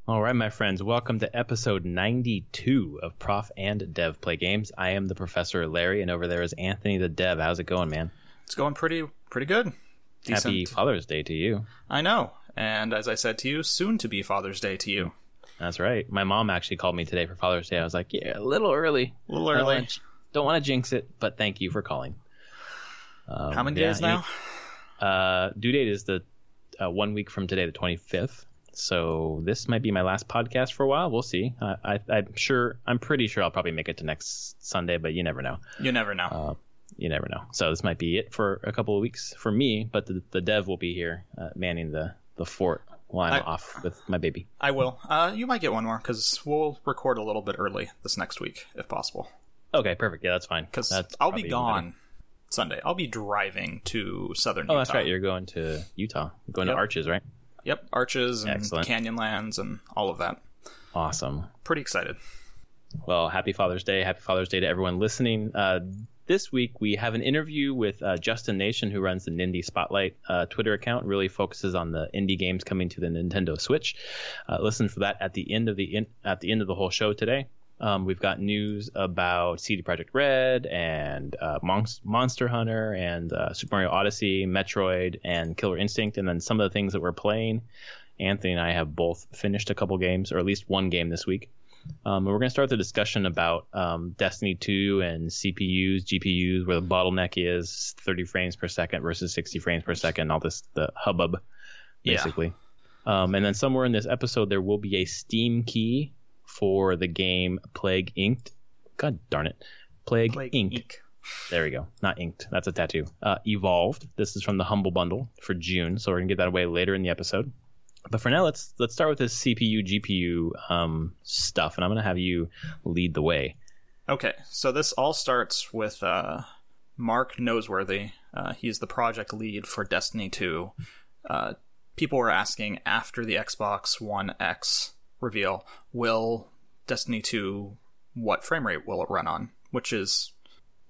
All right, my friends, welcome to episode 92 of Prof and Dev Play Games. I am the Professor Larry, and over there is Anthony the Dev. How's it going, man? It's going pretty good. Decent. Happy Father's Day to you. I know. And as I said to you, soon to be Father's Day to you. That's right. My mom actually called me today for Father's Day. I was like, yeah, a little early. Don't want to jinx it, but thank you for calling. How many days now? Due date is the 1 week from today, the 25th. So this might be my last podcast for a while. We'll see. I'm pretty sure I'll probably make it to next Sunday, but you never know. You never know. You never know. So this might be it for a couple of weeks for me, but the dev will be here manning the fort while I'm off with my baby. I will. You might get one more because we'll record a little bit early this next week if possible. Okay, perfect. Yeah, that's fine. Because I'll be gone Sunday. I'll be driving to southern Utah. Oh, that's right. You're going to Utah. You're going to Arches, right? Yep, Arches and Excellent. Canyonlands and all of that. Awesome. Pretty excited. Well, happy Father's Day. Happy Father's Day to everyone listening. This week, we have an interview with Justin Nation, who runs the Nindie Spotlight Twitter account, really focuses on the indie games coming to the Nintendo Switch. Listen for that at the end of the whole show today. We've got news about CD Projekt Red and Monster Hunter and Super Mario Odyssey, Metroid, and Killer Instinct, and then some of the things that we're playing. Anthony and I have both finished a couple games, or at least one game this week. And we're going to start the discussion about Destiny 2 and CPUs, GPUs, where the bottleneck is 30 frames per second versus 60 frames per second, all this, the hubbub, basically. Yeah. And then somewhere in this episode, there will be a Steam key for the game Plague Inked. God darn it. Plague Inc. There we go. Not inked. That's a tattoo. Evolved. This is from the Humble Bundle for June, so we're going to get that away later in the episode. But for now, let's start with this CPU, GPU stuff, and I'm going to have you lead the way. Okay, so this all starts with Mark Noseworthy. He's the project lead for Destiny 2. People were asking after the Xbox One X reveal, will Destiny 2, what frame rate will it run on? Which is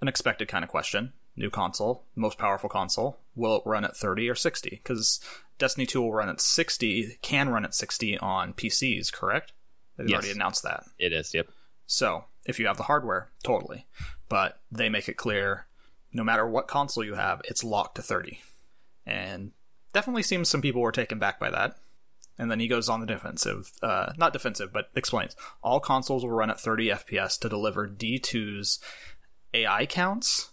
an expected kind of question. New console, most powerful console. Will it run at 30 or 60? Because Destiny 2 will run at 60, can run at 60 on PCs, correct? They've already announced that. It is, yep. So, if you have the hardware, totally. But they make it clear, no matter what console you have, it's locked to 30. And definitely seems some people were taken back by that. And then he goes on the defensive, not defensive, but explains. All consoles will run at 30 FPS to deliver D2's AI counts,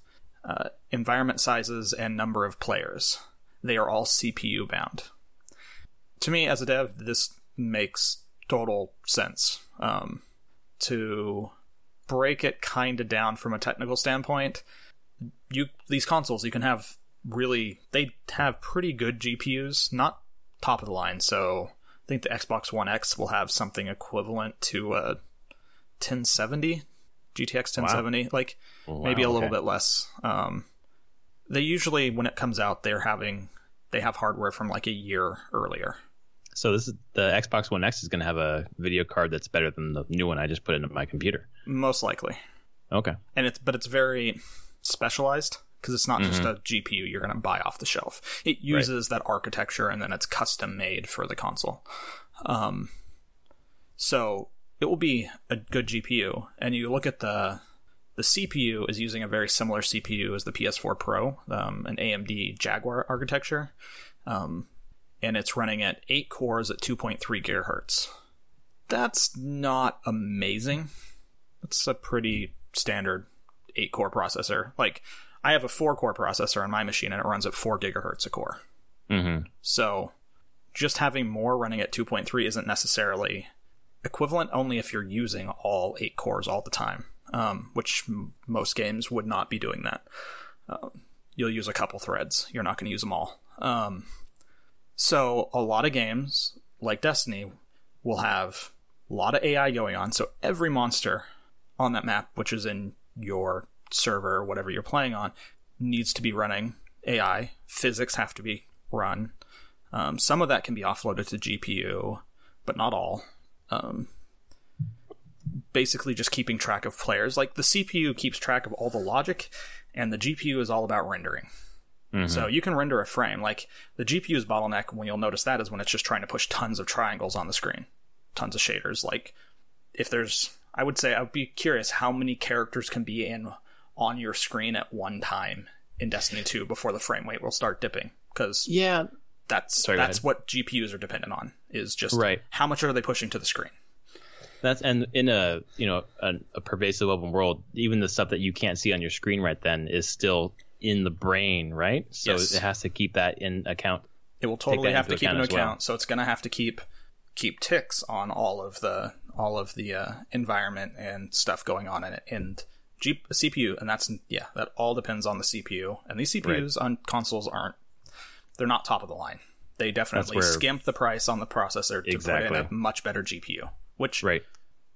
environment sizes, and number of players. They are all CPU bound. To me, as a dev, this makes total sense. To break it kind of down from a technical standpoint, these consoles, you can have they have pretty good GPUs, not top of the line. So I think the Xbox One X will have something equivalent to a 1070, GTX 1070, maybe a little bit less. They usually, when it comes out, they have hardware from like a year earlier. So the Xbox One X is going to have a video card that's better than the new one I just put into my computer. Most likely. Okay. And it's very specialized because it's not just a GPU you're going to buy off the shelf. It uses that architecture and then it's custom made for the console. So it will be a good GPU. And you look at the CPU is using a very similar CPU as the PS4 Pro, an AMD Jaguar architecture. And it's running at 8 cores at 2.3 gigahertz. That's not amazing. That's a pretty standard 8-core processor. I have a 4-core processor on my machine, and it runs at 4 gigahertz a core. Mm-hmm. So just having more running at 2.3 isn't necessarily equivalent, only if you're using all 8 cores all the time, which most games would not be doing that. You'll use a couple threads. You're not going to use them all. So a lot of games, like Destiny, will have a lot of AI going on. So every monster on that map, which is in your server or whatever you're playing on, needs to be running AI. Physics have to be run. Some of that can be offloaded to GPU, but not all. Basically just keeping track of players. The CPU keeps track of all the logic, and the GPU is all about rendering. Mm-hmm. So you can render a frame. The GPU's bottleneck, when you'll notice that, is when it's just trying to push tons of triangles on the screen. tons of shaders. Like, if there's, I would be curious how many characters can be on your screen at one time in Destiny 2 before the frame rate will start dipping. Because that's what GPUs are dependent on, is just how much are they pushing to the screen. And in a pervasive open world, even the stuff that you can't see on your screen right then is still in the brain, right? So it has to keep that in account. It will totally have to keep into account. So it's going to have to keep ticks on all of the environment and stuff going on in it, and CPU, and that all depends on the CPU. And these CPUs on consoles they're not top of the line. They definitely skimp the price on the processor to put in a much better GPU. Which,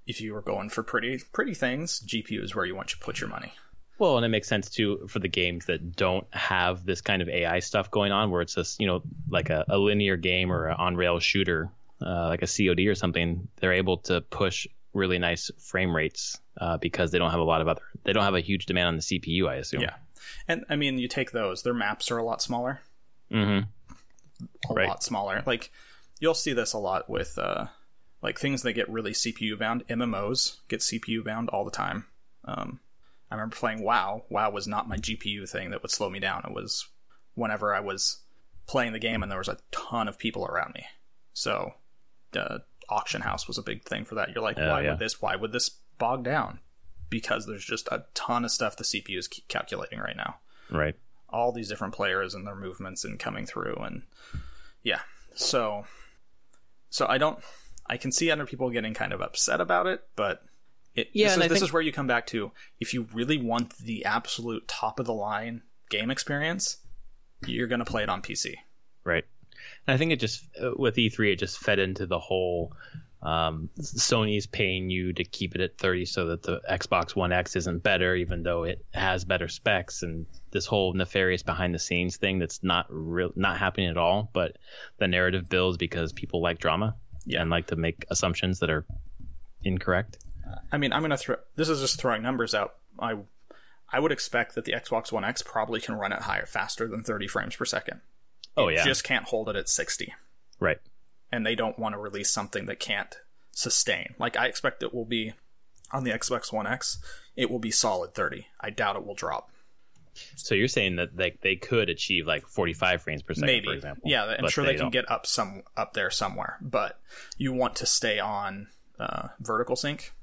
if you were going for pretty things, GPU is where you want to put your money. Well, and it makes sense too for the games that don't have this kind of AI stuff going on, where it's just like a linear game or an on-rail shooter, like a COD or something. They're able to push really nice frame rates because they don't have a huge demand on the CPU, I assume. Yeah, and I mean, you take those; their maps are a lot smaller. Mm-hmm. A lot smaller. Like, you'll see this a lot with. Like, things that get really CPU bound. MMOs get CPU bound all the time. I remember playing WoW. WoW was not my GPU thing that would slow me down. It was whenever I was playing the game and there was a ton of people around me. So the auction house was a big thing for that. You're like, why would this bog down? Because there's just a ton of stuff the CPU is calculating right now. Right. All these different players and their movements and coming through. And so I can see other people getting kind of upset about it, but this is where you come back to, if you really want the absolute top of the line game experience, you're going to play it on PC. Right. And I think it just, with E3, it just fed into the whole Sony's paying you to keep it at 30 so that the Xbox One X isn't better, even though it has better specs, and this whole nefarious behind the scenes thing that's not happening at all, but the narrative builds because people like drama. Yeah, and like to make assumptions that are incorrect. I mean, this is just throwing numbers out. I would expect that the Xbox One X probably can run it faster than 30 frames per second. It just can't hold it at 60. Right. And they don't want to release something that can't sustain. Like, I expect it will be, on the Xbox One X, it will be solid 30. I doubt it will drop. So you're saying that they could achieve like 45 frames per second, maybe, for example. Yeah, I'm sure they can get up there somewhere, but you want to stay on vertical sync,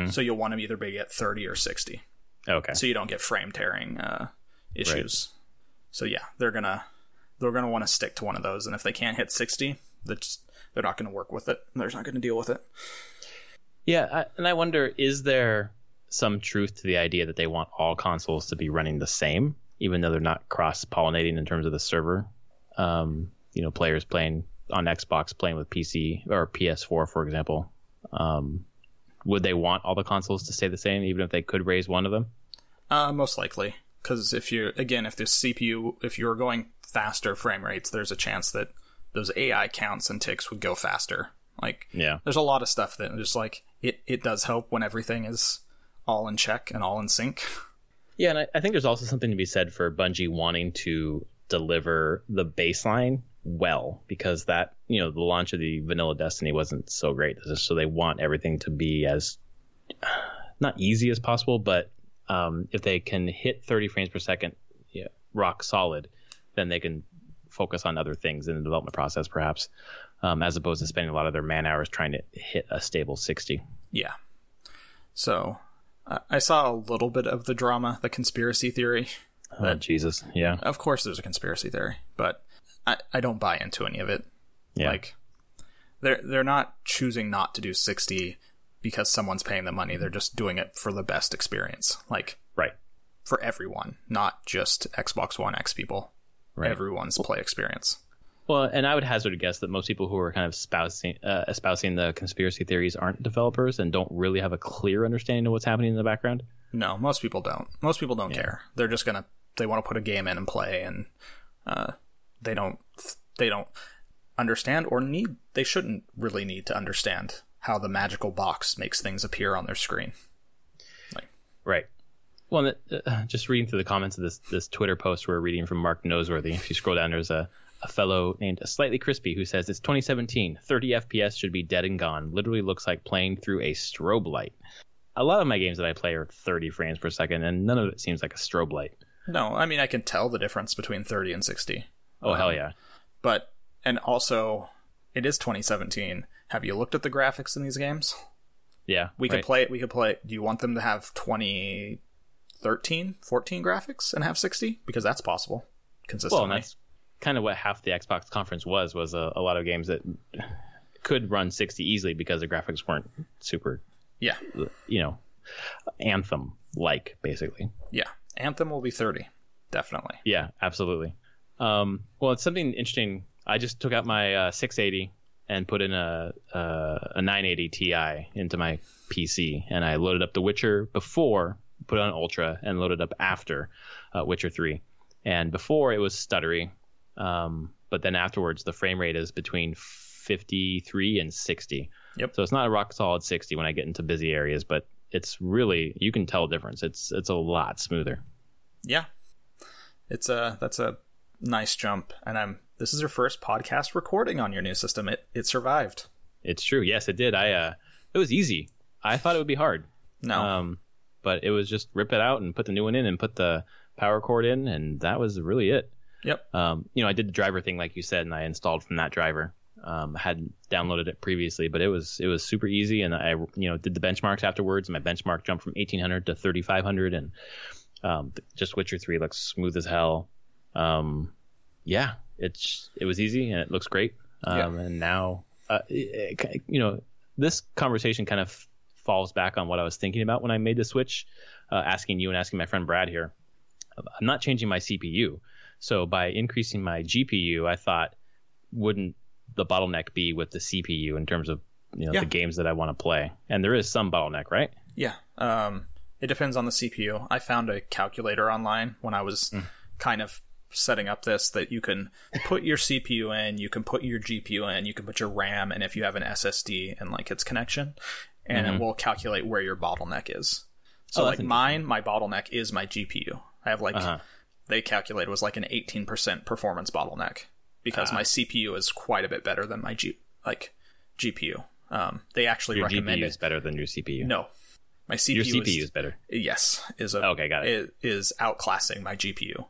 so you'll want to either be at 30 or 60. Okay. So you don't get frame tearing issues. Right. So yeah, they're gonna want to stick to one of those, and if they can't hit 60, they're not going to work with it. They're not going to deal with it. Yeah, and I wonder, is there some truth to the idea that they want all consoles to be running the same, even though they're not cross-pollinating in terms of the server? Players playing on Xbox playing with PC or PS4, for example. Would they want all the consoles to stay the same, even if they could raise one of them? Most likely, because if the CPU, if you're going faster frame rates, there's a chance that those AI counts and ticks would go faster. Like, there's a lot of stuff that just like it does help when everything is all in check and all in sync. Yeah, and I think there's also something to be said for Bungie wanting to deliver the baseline well, because that, the launch of the vanilla Destiny wasn't so great. So they want everything to be as not easy as possible, but if they can hit 30 frames per second, rock solid, then they can focus on other things in the development process, perhaps, as opposed to spending a lot of their man hours trying to hit a stable 60. Yeah. So I saw a little bit of the drama, the conspiracy theory. Oh, Jesus. Yeah. Of course there's a conspiracy theory, but I don't buy into any of it. Yeah. Like, they're not choosing not to do 60 because someone's paying them money. They're just doing it for the best experience. Like, right. For everyone, not just Xbox One X people. Right. Everyone's play experience. Well, and I would hazard a guess that most people who are kind of espousing the conspiracy theories aren't developers and don't really have a clear understanding of what's happening in the background. No, most people don't. Most people don't care. They're just they want to put a game in and play, and they don't understand they shouldn't really need to understand how the magical box makes things appear on their screen. Right. Well, just reading through the comments of this Twitter post we're reading from Mark Noseworthy, if you scroll down, there's a a fellow named Slightly Crispy who says it's 2017. 30 FPS should be dead and gone. Literally looks like playing through a strobe light. A lot of my games that I play are 30 frames per second, and none of it seems like a strobe light. No, I mean, I can tell the difference between 30 and 60. Oh, hell yeah. And also, it is 2017. Have you looked at the graphics in these games? Yeah. We could play it. Do you want them to have 2013, 14 graphics and have 60? Because that's possible consistently. Well, and that's kind of what half the Xbox conference was a lot of games that could run 60 easily because the graphics weren't super, Anthem-like, basically. Yeah. Anthem will be 30. Definitely. Yeah, absolutely. Well, it's something interesting. I just took out my 680 and put in a 980 Ti into my PC, and I loaded up The Witcher before, put it on Ultra, and loaded up after Witcher 3. And before it was stuttery, but then afterwards the frame rate is between 53 and 60. Yep. So it's not a rock solid 60 when I get into busy areas, but it's really, you can tell a difference. It's a lot smoother. Yeah. That's a nice jump. And this is your first podcast recording on your new system. It survived. It's true. Yes, it did. It was ezy. I thought it would be hard. No. But it was just rip it out and put the new one in and put the power cord in, and that was really it. Yep. I did the driver thing like you said, and I installed from that driver. I hadn't downloaded it previously, but it was super easy, and I did the benchmarks afterwards. And my benchmark jumped from 1800 to 3500, and just Witcher 3 looks smooth as hell. Yeah, it was easy and it looks great. And now, this conversation kind of falls back on what I was thinking about when I made the switch, asking you and asking my friend Brad here. I'm not changing my CPU. So by increasing my GPU, I thought, wouldn't the bottleneck be with the CPU in terms of the games that I want to play? And there is some bottleneck, right? Yeah. It depends on the CPU. I found a calculator online when I was kind of setting up this, that you can put your CPU in, you can put your GPU in, you can put your RAM, and if you have an SSD and like its connection, and it will calculate where your bottleneck is. So my bottleneck is my GPU. I have they calculated it was like an 18% performance bottleneck because my CPU is quite a bit better than my GPU. They actually recommend GPU is better than your CPU. No, my CPU. Your CPU is better. Yes, okay, got it. Is outclassing my GPU.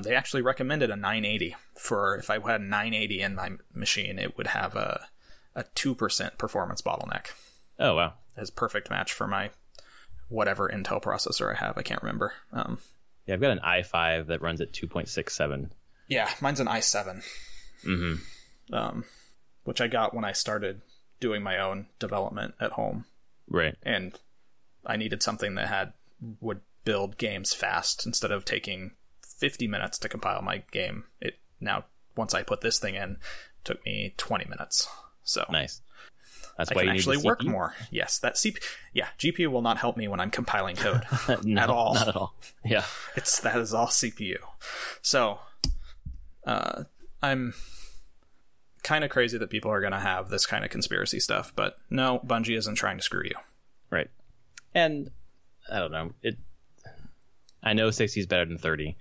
They actually recommended a 980 for if I had a 980 in my machine, it would have a 2% performance bottleneck. Oh wow, as perfect match for my whatever Intel processor I have. I can't remember. I've got an i5 that runs at 2.67. Yeah, mine's an i7. Which I got when I started doing my own development at home. Right. And I needed something that would build games fast instead of taking 50 minutes to compile my game. It now, once I put this thing in, took me 20 minutes. So nice. That's I why can you actually need the work CPU? more. Yes, that GPU will not help me when I'm compiling code at all. Not at all. Yeah, that is all CPU. So, I'm kind of crazy that people are going to have this kind of conspiracy stuff, but no, Bungie isn't trying to screw you. Right. And I don't know. I know 60 is better than 30.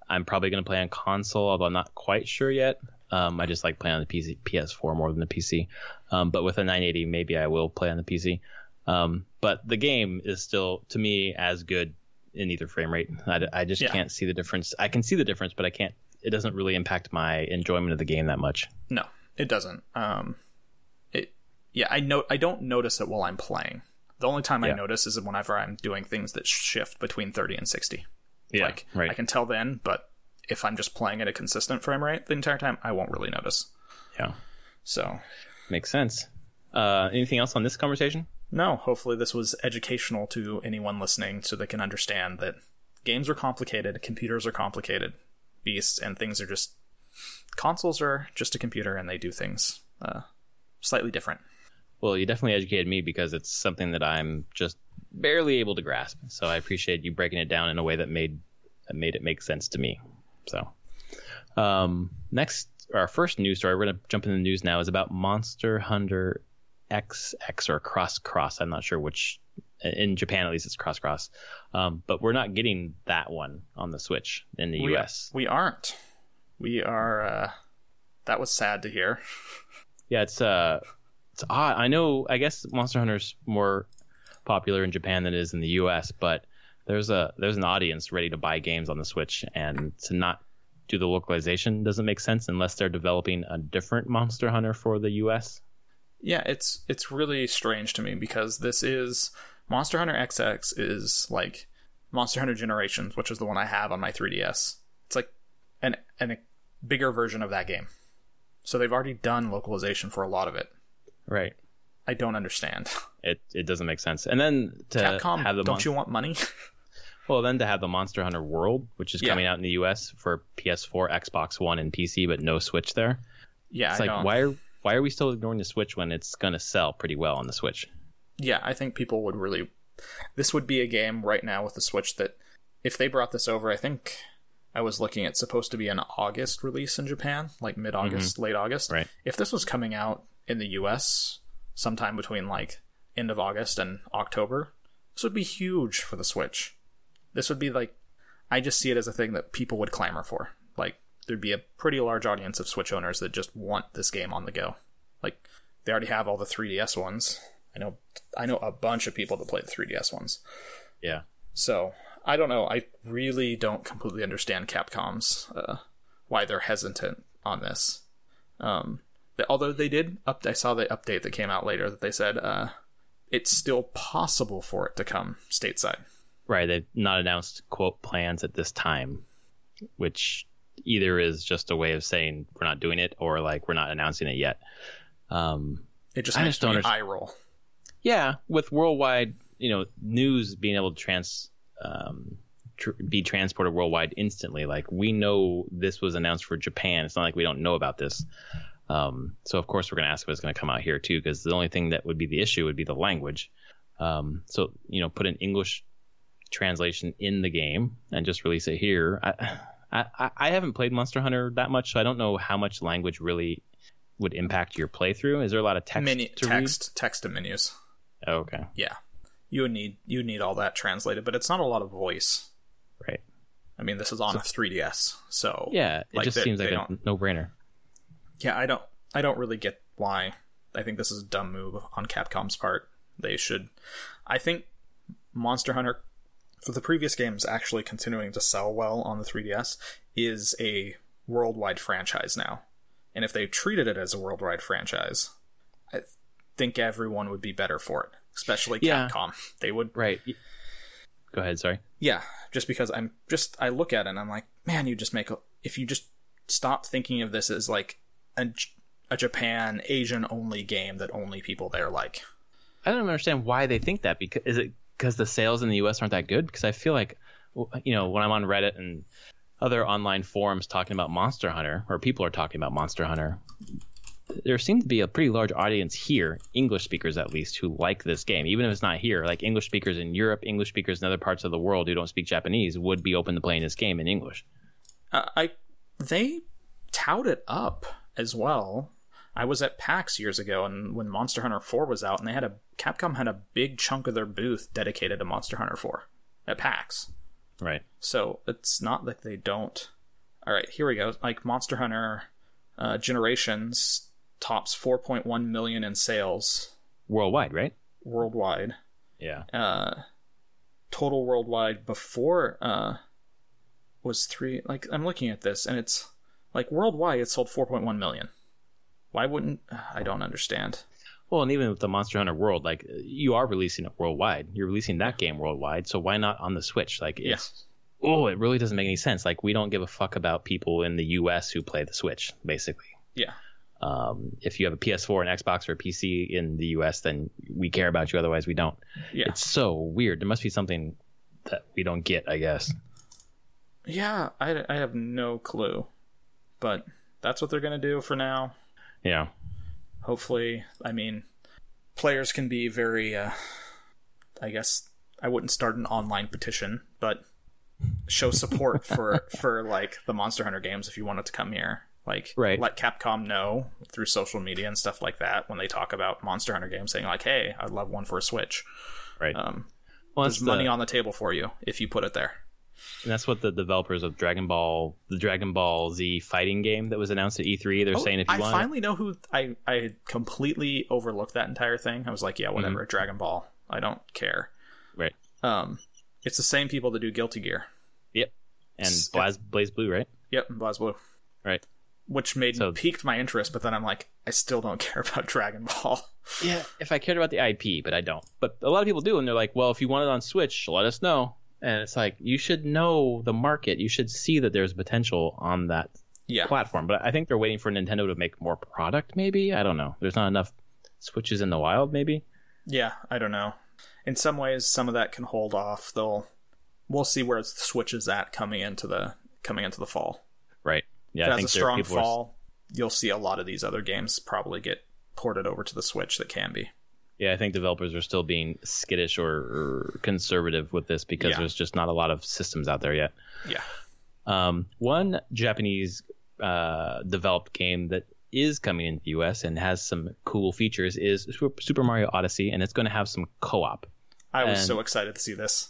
I'm probably going to play on console, although I'm not quite sure yet. I just like playing on the PS4 more than the PC. But with a 980, maybe I will play on the PC. But the game is still, to me, as good in either frame rate. I just can't see the difference. I can see the difference, but I can't. It doesn't really impact my enjoyment of the game that much. No, it doesn't. I don't notice it while I'm playing. The only time I notice is whenever I'm doing things that shift between 30 and 60. Yeah, right. I can tell then, but if I'm just playing at a consistent frame rate the entire time, I won't really notice. Yeah. So. Makes sense. Anything else on this conversation? No. Hopefully this was educational to anyone listening so they can understand that games are complicated, computers are complicated beasts, and things are just... Consoles are just a computer and they do things slightly different. Well, you definitely educated me because it's something that I'm just barely able to grasp. So I appreciate you breaking it down in a way that made it make sense to me. So next, our first news story, we're going to jump into the news now, is about Monster Hunter XX or Cross. I'm not sure which. In Japan, at least, it's Cross. But we're not getting that one on the Switch in the US. We aren't. We are That was sad to hear. Yeah, it's odd. I know. I guess Monster Hunter's more popular in Japan than it is in the U.S., but there's an audience ready to buy games on the Switch, and to not do the localization doesn't make sense unless they're developing a different Monster Hunter for the U.S. Yeah, it's really strange to me because this is Monster Hunter XX is like Monster Hunter Generations, which is the one I have on my 3DS. It's like a bigger version of that game. So they've already done localization for a lot of it. Right. I don't understand. It doesn't make sense. And then to Capcom, have the don't you want money? Well, then to have the Monster Hunter World, which is coming out in the US for PS4, Xbox One, and PC, but no Switch there. Yeah, it's like why are we still ignoring the Switch when it's going to sell pretty well on the Switch? Yeah, I think people would really... This would be a game right now with the Switch that if they brought this over, I think I was looking at supposed to be an August release in Japan, like mid-August, late August. Right. If this was coming out in the US sometime between like end of August and October, this would be huge for the Switch. This would be like, I just see it as a thing that people would clamor for. Like, there'd be a pretty large audience of Switch owners that just want this game on the go. Like, they already have all the 3DS ones. I know a bunch of people that play the 3DS ones. Yeah. So, I don't know. I really don't completely understand Capcom's, why they're hesitant on this. Although they did, I saw the update that came out later that they said, it's still possible for it to come stateside. Right, they've not announced, quote, plans at this time, which either is just a way of saying we're not doing it or like we're not announcing it yet. It just makes me eye roll. Yeah, with worldwide, news being able to be transported worldwide instantly. Like, we know this was announced for Japan. It's not like we don't know about this. So, of course, we're going to ask if it's going to come out here, too, because the only thing that would be the issue would be the language. So, put an English translation in the game and just release it here. I haven't played Monster Hunter that much, so I don't know how much language really would impact your playthrough. Is there a lot of text and menus? Oh, okay. Yeah, you would need all that translated, but it's not a lot of voice. Right. I mean, this is on a 3DS, so yeah, it just seems like a no-brainer. Yeah, I don't really get why. I think this is a dumb move on Capcom's part. They should. I think Monster Hunter, for the previous games actually continuing to sell well on the 3DS, is a worldwide franchise now. And if they treated it as a worldwide franchise, I think everyone would be better for it, especially Capcom. They would. Right. Go ahead, sorry. Yeah, just because I look at it and I'm like, man, if you just stop thinking of this as like a Japan, Asian-only game that only people there like. I don't understand why they think that. Is it because the sales in the US aren't that good? Because I feel like, when I'm on Reddit and other online forums talking about Monster Hunter, or people are talking about Monster Hunter, there seems to be a pretty large audience here, English speakers at least, who like this game. Even if it's not here, like English speakers in Europe, English speakers in other parts of the world who don't speak Japanese would be open to playing this game in English. They tout it up as well. I was at PAX years ago, and when Monster Hunter 4 was out, and Capcom had a big chunk of their booth dedicated to Monster Hunter 4 at PAX. Right. So it's not like they don't. All right, here we go. Like Monster Hunter Generations tops 4.1 million in sales worldwide, right? Worldwide. Yeah. Total worldwide before was 3. Like, I'm looking at this, and it's like worldwide it sold 4.1 million. Why wouldn't... I don't understand. Well, and even with the Monster Hunter World, like, you are releasing it worldwide. You're releasing that game worldwide, so why not on the Switch? Like, it really doesn't make any sense. Like, we don't give a fuck about people in the US who play the Switch, basically. Yeah. If you have a PS4, an Xbox, or a PC in the US, then we care about you. Otherwise, we don't. Yeah. It's so weird. There must be something that we don't get, I guess. Yeah, I have no clue. But that's what they're going to do for now. Yeah. Hopefully, I mean, players can be very, I guess, I wouldn't start an online petition, but show support for like, the Monster Hunter games if you want it to come here. Like, let Capcom know through social media and stuff like that when they talk about Monster Hunter games, saying like, hey, I'd love one for a Switch. Right. There's money on the table for you if you put it there. And that's what the developers of the Dragon Ball Z fighting game that was announced at E3, they're saying if you want... I finally know who... I completely overlooked that entire thing. I was like, yeah, whatever, Dragon Ball. I don't care. Right. It's the same people that do Guilty Gear. Yep. And Blaze Blue, right? Yep, Blaze Blue. Right. Which piqued my interest, but then I'm like, I still don't care about Dragon Ball. Yeah, if I cared about the IP, but I don't. But a lot of people do, and they're like, well, if you want it on Switch, let us know. And it's like, you should know the market. You should see that there's potential on that platform. But I think they're waiting for Nintendo to make more product, maybe? I don't know. There's not enough Switches in the wild, maybe? Yeah, I don't know. In some ways, some of that can hold off. We'll see where the Switch is at coming into the fall. Right. Yeah, if it has a strong fall, you'll see a lot of these other games probably get ported over to the Switch that can be. Yeah, I think developers are still being skittish or conservative with this because there's just not a lot of systems out there yet. Yeah. One Japanese developed game that is coming into the US and has some cool features is Super Mario Odyssey, and it's going to have some co-op. I was so excited to see this.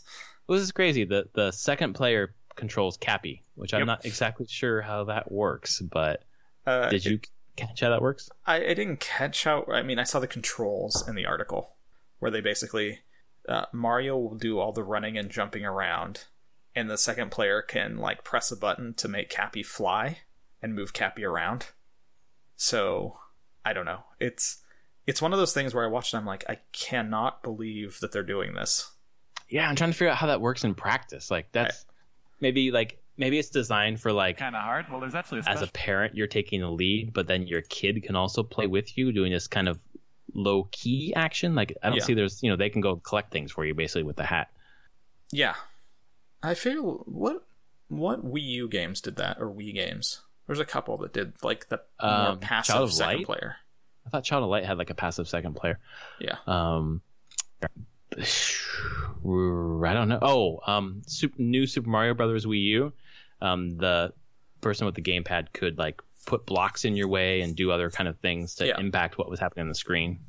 This is crazy. The second player controls Cappy, which I'm not exactly sure how that works, but did you catch how that works? I didn't catch how... I mean, I saw the controls in the article where they basically... Mario will do all the running and jumping around, and the second player can like press a button to make Cappy fly and move Cappy around. So, I don't know. It's one of those things where I watched and I'm like, I cannot believe that they're doing this. Yeah, I'm trying to figure out how that works in practice. Like, that's... Maybe it's designed for like kind of hard. Well, there's actually as a parent, you're taking the lead, but then your kid can also play with you, doing this kind of low key action. Like I don't see there's they can go collect things for you basically with the hat. Yeah, I feel what Wii U games did that, or Wii games. There's a couple that did like the more passive second player. I thought Child of Light had like a passive second player. Yeah. I don't know. New Super Mario Brothers Wii U. The person with the gamepad could like put blocks in your way and do other kind of things to impact what was happening on the screen.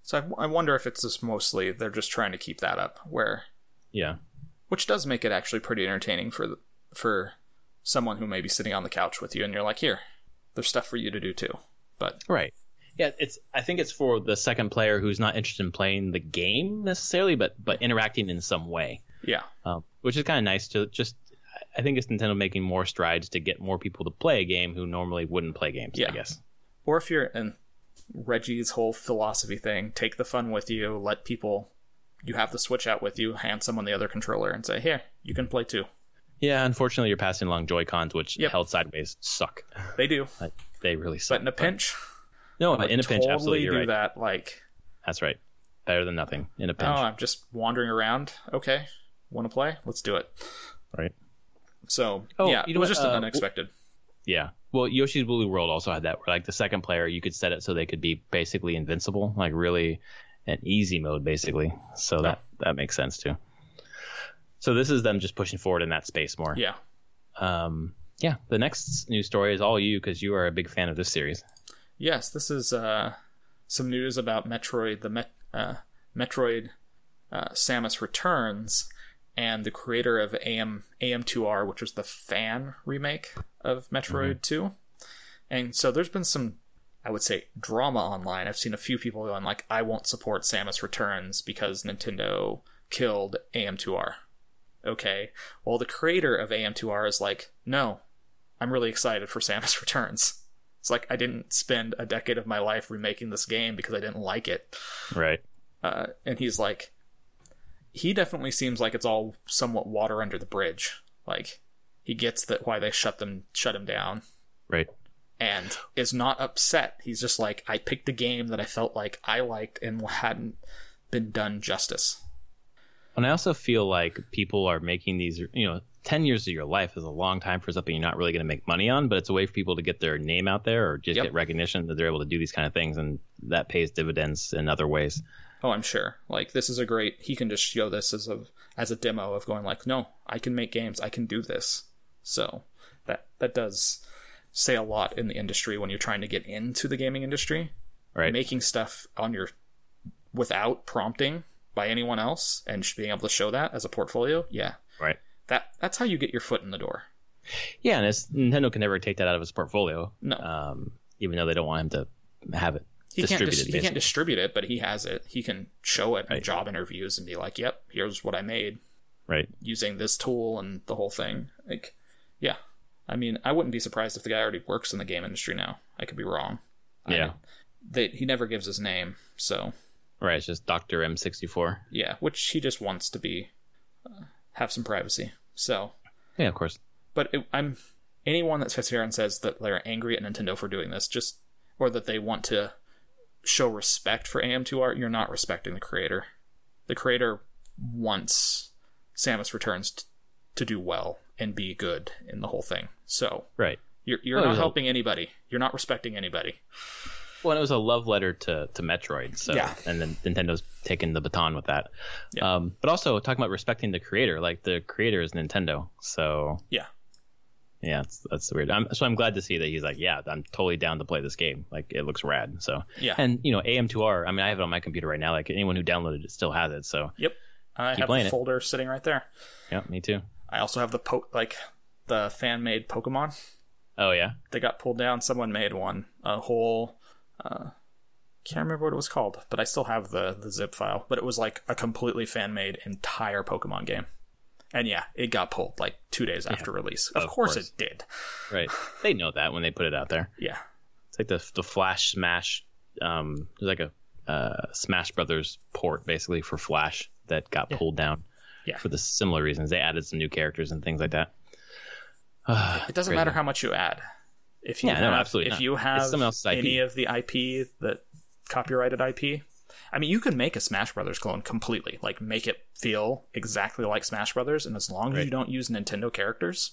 So I wonder if it's just mostly they're just trying to keep that up, which does make it actually pretty entertaining for someone who may be sitting on the couch with you, and you're like, here, there's stuff for you to do too. But right. Yeah, I think it's for the second player who's not interested in playing the game necessarily, but interacting in some way. Yeah. Which is kind of nice to just... I think it's Nintendo making more strides to get more people to play a game who normally wouldn't play games, I guess. Or if you're in Reggie's whole philosophy thing, take the fun with you, let people... You have the Switch out with you, hand someone the other controller and say, here, you can play too. Yeah, unfortunately you're passing along Joy-Cons, which held sideways suck. They do. They really suck. But in a pinch... No, in a pinch, absolutely, you're right. That, like... That's right. Better than nothing in a pinch. Oh, I'm just wandering around. Okay, want to play? Let's do it. Right. So, it was just unexpected. Yeah. Well, Yoshi's Woolly World also had that, where like the second player, you could set it so they could be basically invincible, like really an easy mode, basically. So that makes sense, too. So this is them just pushing forward in that space more. Yeah. The next news story is all you, because you are a big fan of this series. Yes, this is some news about Metroid, Metroid Samus Returns, and the creator of AM2R, which was the fan remake of Metroid 2. And so there's been some, I would say, drama online. I've seen a few people going like, I won't support Samus Returns because Nintendo killed AM2R. Okay, well, the creator of AM2R is like, no, I'm really excited for Samus Returns. It's like, I didn't spend a decade of my life remaking this game because I didn't like it. Right. And he's like, he definitely seems like it's all somewhat water under the bridge. Like, he gets that why they shut him down. Right. And is not upset. He's just like, I picked a game that I felt like I liked and hadn't been done justice. And I also feel like people are making these, 10 years of your life is a long time for something you're not really going to make money on, but it's a way for people to get their name out there or just get recognition that they're able to do these kind of things, and that pays dividends in other ways. Oh, I'm sure. Like, this is he can just show this as a demo of going like, no, I can make games, I can do this. So that does say a lot in the industry when you're trying to get into the gaming industry. Right. Making stuff without prompting by anyone else and being able to show that as a portfolio. Yeah. Right. That's how you get your foot in the door. Yeah, and Nintendo can never take that out of his portfolio. No. Even though they don't want him to have it distributed. He can't distribute it, but he has it. He can show it in job interviews and be like, "Yep, here's what I made." Right. Using this tool and the whole thing. Like, yeah. I mean, I wouldn't be surprised if the guy already works in the game industry now. I could be wrong. Yeah. He never gives his name, so. Right, it's just Dr. M64. Yeah, which he just wants to be, have some privacy. So. Yeah, of course. But anyone that sits here and says that they're angry at Nintendo for doing this, or that they want to show respect for AM2R, you're not respecting the creator. The creator wants Samus Returns to do well and be good in the whole thing. So right, you're not helping anybody. You're not respecting anybody. Well, and it was a love letter to Metroid. So yeah. And then Nintendo's taken the baton with that. Yeah. But also talking about respecting the creator, like the creator is Nintendo. So yeah. Yeah, that's weird. I'm glad to see that he's like, yeah, I'm totally down to play this game. Like, it looks rad. So yeah, and AM2R. I mean, I have it on my computer right now. Like, anyone who downloaded it still has it. So yep, I have the folder sitting right there. Yeah, me too. I also have the fan made Pokemon. Oh yeah, they got pulled down. Someone made one, a whole. Can't remember what it was called, but I still have the zip file. But it was like a completely fan made entire Pokemon game. And yeah, it got pulled like 2 days after release. Of course it did. Right. They know that when they put it out there. Yeah. It's like the Flash Smash. There's like a Smash Brothers port basically for Flash that got pulled down for the similar reasons. They added some new characters and things like that. It doesn't matter how much you add. If you have any of the IP, that copyrighted IP, I mean, you can make a Smash Brothers clone completely, like make it feel exactly like Smash Brothers, and as long as you don't use Nintendo characters,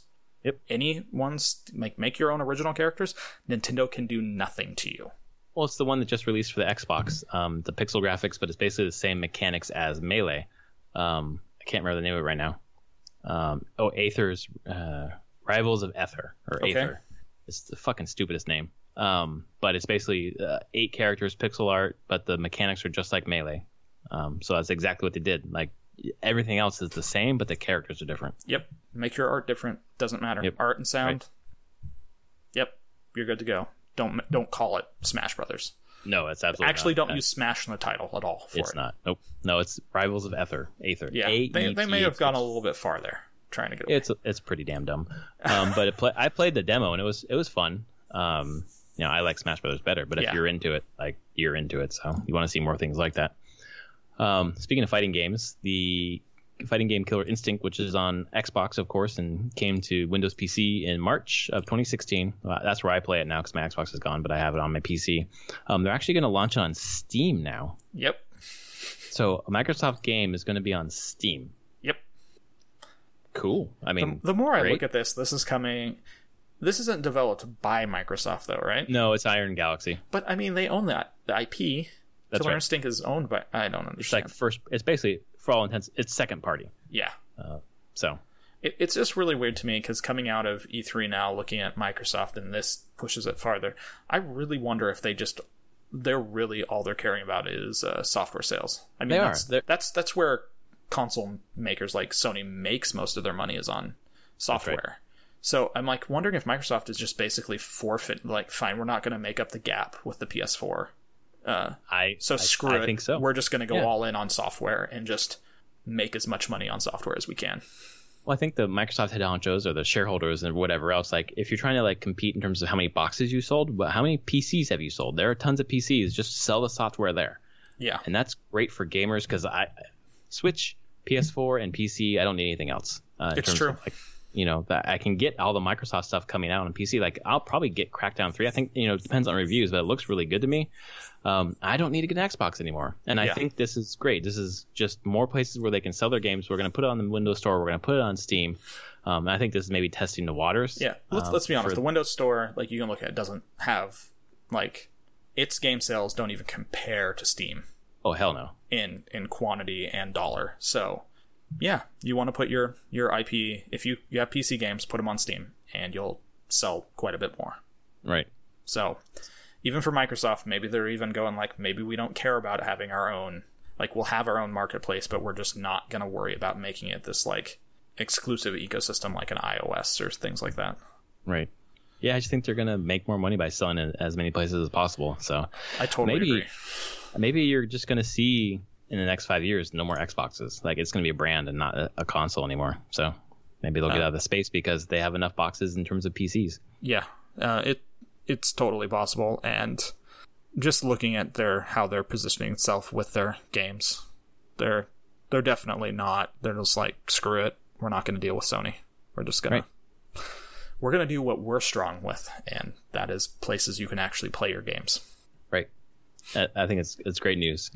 any ones, like make your own original characters, Nintendo can do nothing to you. Well, it's the one that just released for the Xbox, the pixel graphics, but it's basically the same mechanics as Melee. I can't remember the name of it right now. Aether's Rivals of Aether, or Aether. It's the fucking stupidest name. But it's basically 8 characters, pixel art, but the mechanics are just like Melee. So that's exactly what they did. Like, everything else is the same, but the characters are different. Yep. Make your art different. Doesn't matter. Yep. Art and sound. Right. Yep. You're good to go. Don't call it Smash Brothers. No, it's absolutely actually not. Don't use Smash in the title at all. It's not. Nope. No, it's Rivals of Aether. Yeah. They may have gone a little bit farther trying to get away. It's pretty damn dumb. But I played the demo and it was fun. I like Smash Brothers better, but if you're into it, like, you're into it. So you want to see more things like that. Speaking of fighting games, the fighting game Killer Instinct, which is on Xbox, of course, and came to Windows PC in March of 2016. That's where I play it now because my Xbox is gone, but I have it on my PC. They're actually going to launch on Steam now. Yep. So a Microsoft game is going to be on Steam. Yep. Cool. I mean, the more I look at this is coming. This isn't developed by Microsoft, though, right? No, it's Iron Galaxy. But I mean, they own the IP. That's Killer right. Instinct is owned by. I don't understand. It's like it's basically, for all intents, it's second party. Yeah. So it's just really weird to me because coming out of E3 now, looking at Microsoft, and this pushes it farther. I really wonder if they're really all they're caring about is software sales. I mean, that's where console makers like Sony makes most of their money is on software. Right. So I'm like wondering if Microsoft is just basically forfeit, like, fine, we're not going to make up the gap with the PS4. Screw it. I think so. We're just going to go all in on software and just make as much money on software as we can. Well, I think the Microsoft head honchos or the shareholders and whatever else, like, if you're trying to like compete in terms of how many boxes you sold, but how many PCs have you sold? There are tons of PCs. Just sell the software there. Yeah. And that's great for gamers because I Switch, PS4, and PC. I don't need anything else. It's true. That I can get all the Microsoft stuff coming out on PC. Like, I'll probably get Crackdown 3. I think, it depends on reviews, but it looks really good to me. I don't need to get an Xbox anymore. And I think this is great. This is just more places where they can sell their games. We're going to put it on the Windows Store. We're going to put it on Steam. I think this is maybe testing the waters. Yeah. Let's be honest. The Windows Store, like, you can look at, doesn't have, like, its game sales don't even compare to Steam. Oh, hell no. In quantity and dollar. So, yeah, you want to put your IP, if you have PC games, put them on Steam, and you'll sell quite a bit more. Right. So, even for Microsoft, maybe they're even going like, maybe we don't care about having our own, like, we'll have our own marketplace, but we're just not going to worry about making it this, like, exclusive ecosystem like an iOS or things like that. Right. Yeah, I just think they're going to make more money by selling it as many places as possible. So I totally agree. Maybe you're just going to see in the next 5 years no more Xboxes. Like, it's going to be a brand and not a console anymore. So maybe they'll get out of the space because they have enough boxes in terms of PCs. Yeah, it's totally possible. And just looking at how they're positioning itself with their games, they're definitely not. They're just like, screw it. We're not going to deal with Sony. We're just going to... We're going to do what we're strong with, and that is places you can actually play your games. Right. I think it's great news,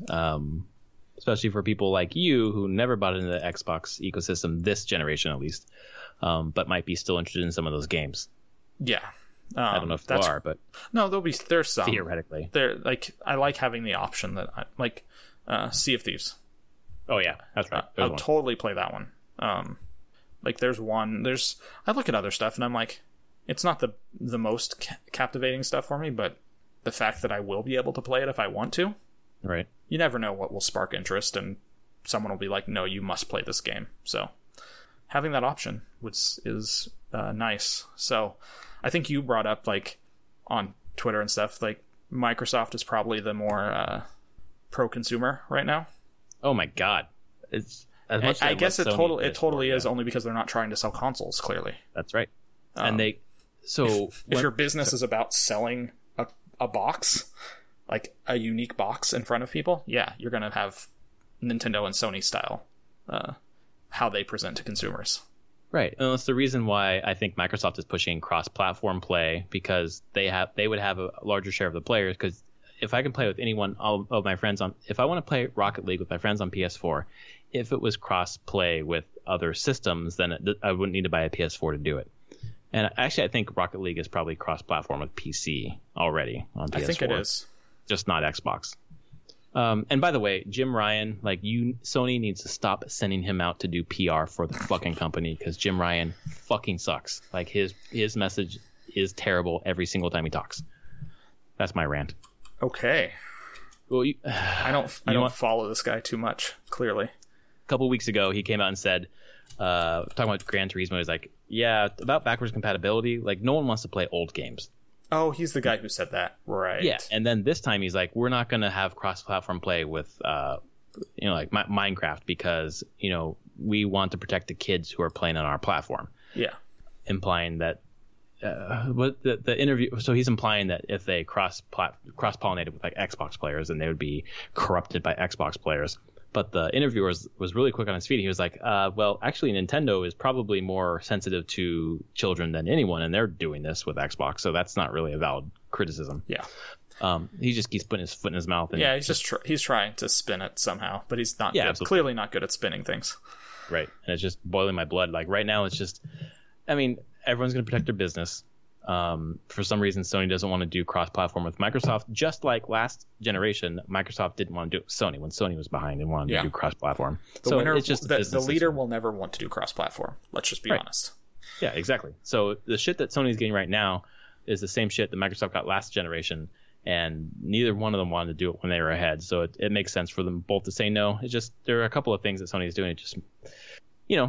especially for people like you who never bought into the Xbox ecosystem this generation, at least, but might be still interested in some of those games. Yeah. I don't know if you are, but no, there's some theoretically. I like having the option that Sea of Thieves. Oh yeah, that's right. I'll totally play that one. I look at other stuff and I'm like, it's not the most captivating stuff for me, but the fact that I will be able to play it if I want to, right? You never know what will spark interest, and someone will be like, no, you must play this game. So having that option is nice. So I think you brought up, like, on Twitter and stuff, like, Microsoft is probably the more pro-consumer right now. Oh my god, it's as much. I guess it totally is, only because they're not trying to sell consoles. Clearly, that's right. And if your business is about selling a box, like a unique box in front of people, yeah, you're gonna have Nintendo and Sony style how they present to consumers. Right, and that's the reason why I think Microsoft is pushing cross-platform play, because they would have a larger share of the players. Because if I can play with all of my friends if I want to play Rocket League with my friends on PS4, if it was cross-play with other systems, then I wouldn't need to buy a PS4 to do it. And actually, I think Rocket League is probably cross-platform with PC already on PS4. I think it is, just not Xbox. And by the way, Jim Ryan, Sony needs to stop sending him out to do PR for the fucking company, because Jim Ryan fucking sucks. Like, his message is terrible every single time he talks. That's my rant. Okay. Well, I don't follow this guy too much, clearly. A couple weeks ago, he came out and said, talking about Gran Turismo, he was like, yeah, about backwards compatibility, like, no one wants to play old games. Oh, he's the guy who said that, right? Yeah, and then this time he's like, we're not going to have cross-platform play with, like Minecraft, because, we want to protect the kids who are playing on our platform. Yeah. Implying that, the interview, so he's implying that if they cross-pollinated with, like, Xbox players, then they would be corrupted by Xbox players. But the interviewer was really quick on his feet. He was like, well, actually, Nintendo is probably more sensitive to children than anyone, and they're doing this with Xbox, so that's not really a valid criticism. Yeah. He just keeps putting his foot in his mouth. And he's trying to spin it somehow, but he's not clearly not good at spinning things. Right. And it's just boiling my blood. Like, right now, it's just, everyone's going to protect their business. For some reason, Sony doesn't want to do cross-platform with Microsoft. Just like last generation, Microsoft didn't want to do it with Sony. When Sony was behind, they wanted to do cross-platform. It's just the leader will never want to do cross-platform. Let's just be honest. Yeah, exactly. So the shit that Sony's getting right now is the same shit that Microsoft got last generation, and neither one of them wanted to do it when they were ahead. So it makes sense for them both to say no. It's just, there are a couple of things that Sony's doing. It just,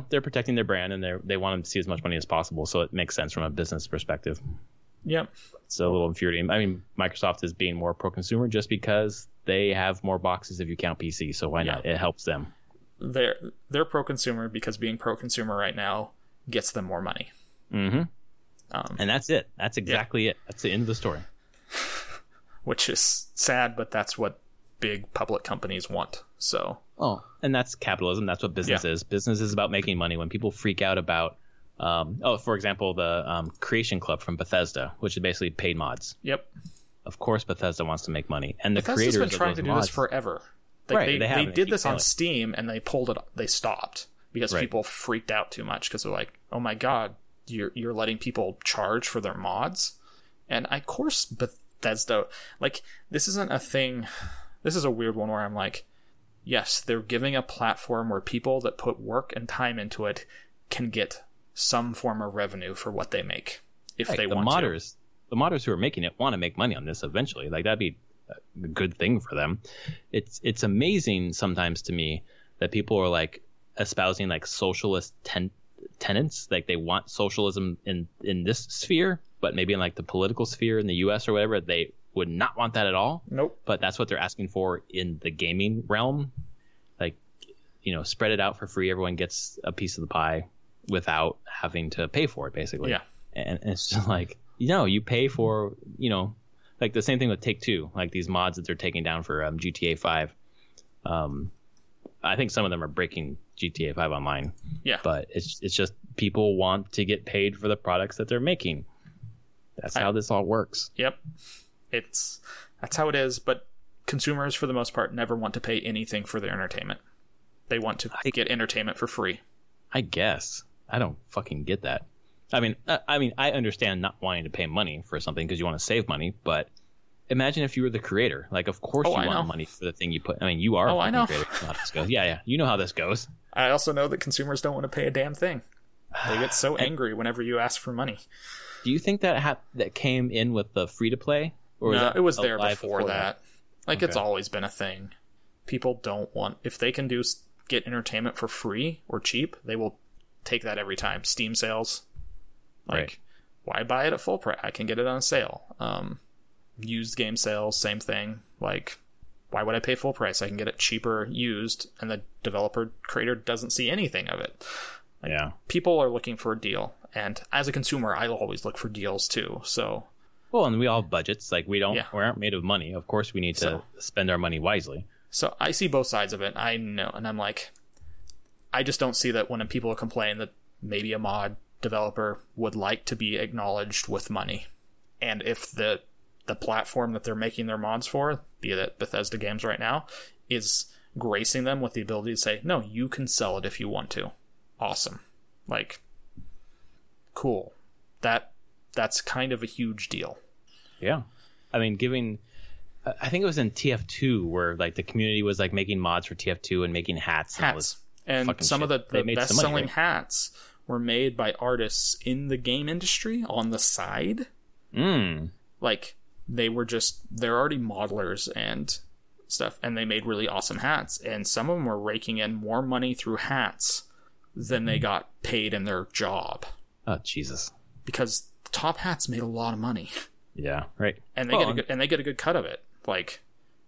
they're protecting their brand, and they want them to see as much money as possible. So it makes sense from a business perspective. Yep. It's a little infuriating. Microsoft is being more pro-consumer just because they have more boxes if you count PC. So why not? It helps them. They're pro-consumer because being pro-consumer right now gets them more money. Mm-hmm. And that's it. That's exactly it. That's the end of the story. Which is sad, but that's what big public companies want. So. Oh, and that's capitalism. That's what business is. Business is about making money. When people freak out about, for example, the Creation Club from Bethesda, which is basically paid mods. Yep. Of course, Bethesda wants to make money, and the Bethesda's creators been trying of to those do mods, this forever. They did this on Steam, and they pulled it. They stopped because people freaked out too much because they're like, "Oh my god, you're letting people charge for their mods," and of course Bethesda, like, this isn't a thing. This is a weird one where I'm like, yes, they're giving a platform where people that put work and time into it can get some form of revenue for what they make if they want to. The modders who are making it want to make money on this eventually. Like, that'd be a good thing for them. It's amazing sometimes to me that people are like espousing like socialist tenets. Like they want socialism in this sphere, but maybe in like the political sphere in the US or whatever, they would not want that at all. Nope. But that's what they're asking for in the gaming realm. Like, spread it out for free. Everyone gets a piece of the pie without having to pay for it, basically. Yeah. And it's just like, you pay for, like the same thing with Take-Two, like these mods that they're taking down for GTA 5. I think some of them are breaking GTA 5 online. Yeah. But it's just people want to get paid for the products that they're making. That's how this all works. Yep. That's how it is, but consumers for the most part never want to pay anything for their entertainment. They want to get entertainment for free. I guess. I don't fucking get that. I mean, I understand not wanting to pay money for something because you want to save money, but imagine if you were the creator. Like, of course you want money for the thing you put. I mean, you are a creator. You know how this goes. Yeah. You know how this goes. I also know that consumers don't want to pay a damn thing. They get so angry whenever you ask for money. Do you think that came in with the free-to-play? Or no, it was there before that. Like, okay. It's always been a thing. People don't want... If they can get entertainment for free or cheap, they will take that every time. Steam sales. Like, Why buy it at full price? I can get it on sale. Used game sales, same thing. Like, why would I pay full price? I can get it cheaper used, and the creator doesn't see anything of it. Like, people are looking for a deal, and as a consumer, I'll always look for deals too. So, well, and we all have budgets. Like, we aren't made of money. Of course, we need to spend our money wisely. So I see both sides of it. I know, and I'm like, I just don't see that when people complain that maybe a mod developer would like to be acknowledged with money, and if the platform that they're making their mods for, be it Bethesda Games right now, is gracing them with the ability to say, no, you can sell it if you want to. Awesome. Like, cool. That's kind of a huge deal. Yeah. I mean, I think it was in TF2 where like the community was like making mods for TF2 and making hats. And some of the best-selling hats were made by artists in the game industry on the side. Like, they're already modelers and stuff, and they made really awesome hats. And some of them were raking in more money through hats than they got paid in their job. Oh, Jesus. Because the top hats made a lot of money. Yeah, right. And they get a good cut of it. Like,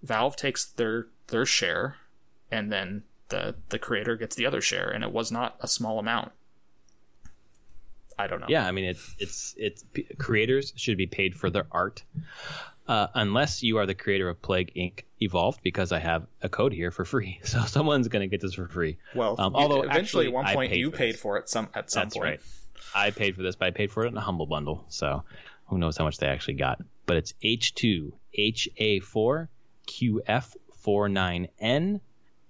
Valve takes their share, and then the creator gets the other share, and it was not a small amount. I don't know. Yeah, I mean, it's creators should be paid for their art, unless you are the creator of Plague Inc. Evolved, because I have a code here for free, so someone's going to get this for free. Well, although eventually at one point you paid for it at some point. Right. I paid for this, but I paid for it in a Humble Bundle, so who knows how much they actually got. But it's H2HA4QF49N,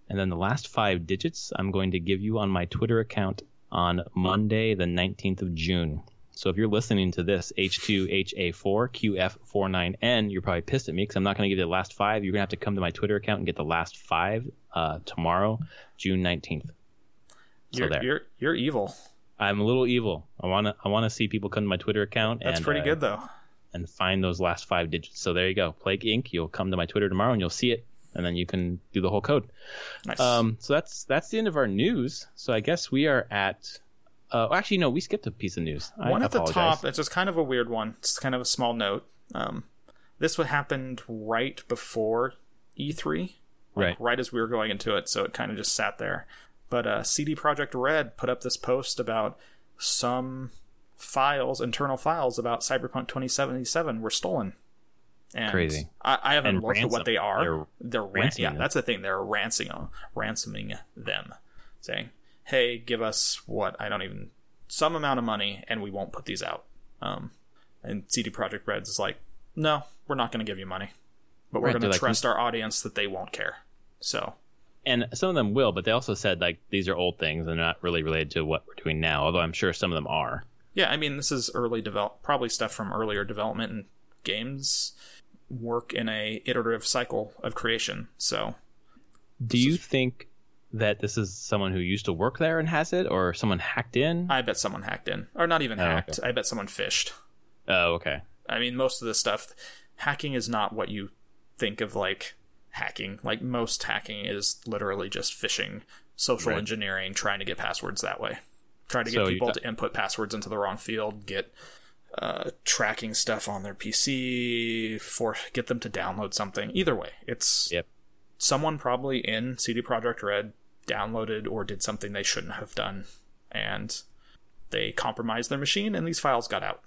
and then the last 5 digits I'm going to give you on my Twitter account on Monday, the 19th of June. So if you're listening to this, H2HA4QF49N, you're probably pissed at me because I'm not going to give you the last 5. You're going to have to come to my Twitter account and get the last 5 tomorrow, June 19th. So you're evil. I'm a little evil. I want to see people come to my Twitter account. That's pretty good, though. And find those last 5 digits. So there you go. Plague Inc. You'll come to my Twitter tomorrow and you'll see it. And then you can do the whole code. Nice. So that's the end of our news. So I guess we are at... actually, no, we skipped a piece of news. One at the top, it's just kind of a weird one. It's kind of a small note. This happened right before E3. Right as we were going into it, so it kind of just sat there. But CD Projekt Red put up this post about some internal files about Cyberpunk 2077 were stolen. And crazy. I haven't looked at what they are. They're ransoming them. That's the thing. They're ransoming them, saying, "Hey, give us some amount of money, and we won't put these out." And CD Projekt Red is like, "No, we're not going to give you money, but we're going to trust our audience that they won't care." So, and some of them will, but they also said like these are old things and they're not really related to what we're doing now. Although I'm sure some of them are. Yeah, I mean, this is probably stuff from earlier development, and games work in a iterative cycle of creation. So, do you think that this is someone who used to work there and has it, or someone hacked in? I bet someone hacked in, or not even hacked. Okay. I bet someone phished. Oh, okay. I mean, most of this stuff, hacking is not what you think of like hacking. Like, most hacking is literally just phishing, social engineering, trying to get passwords that way. Try to get people to input passwords into the wrong field, get tracking stuff on their PC, get them to download something. Either way, it's someone probably in CD Projekt Red downloaded or did something they shouldn't have done, and they compromised their machine, and these files got out.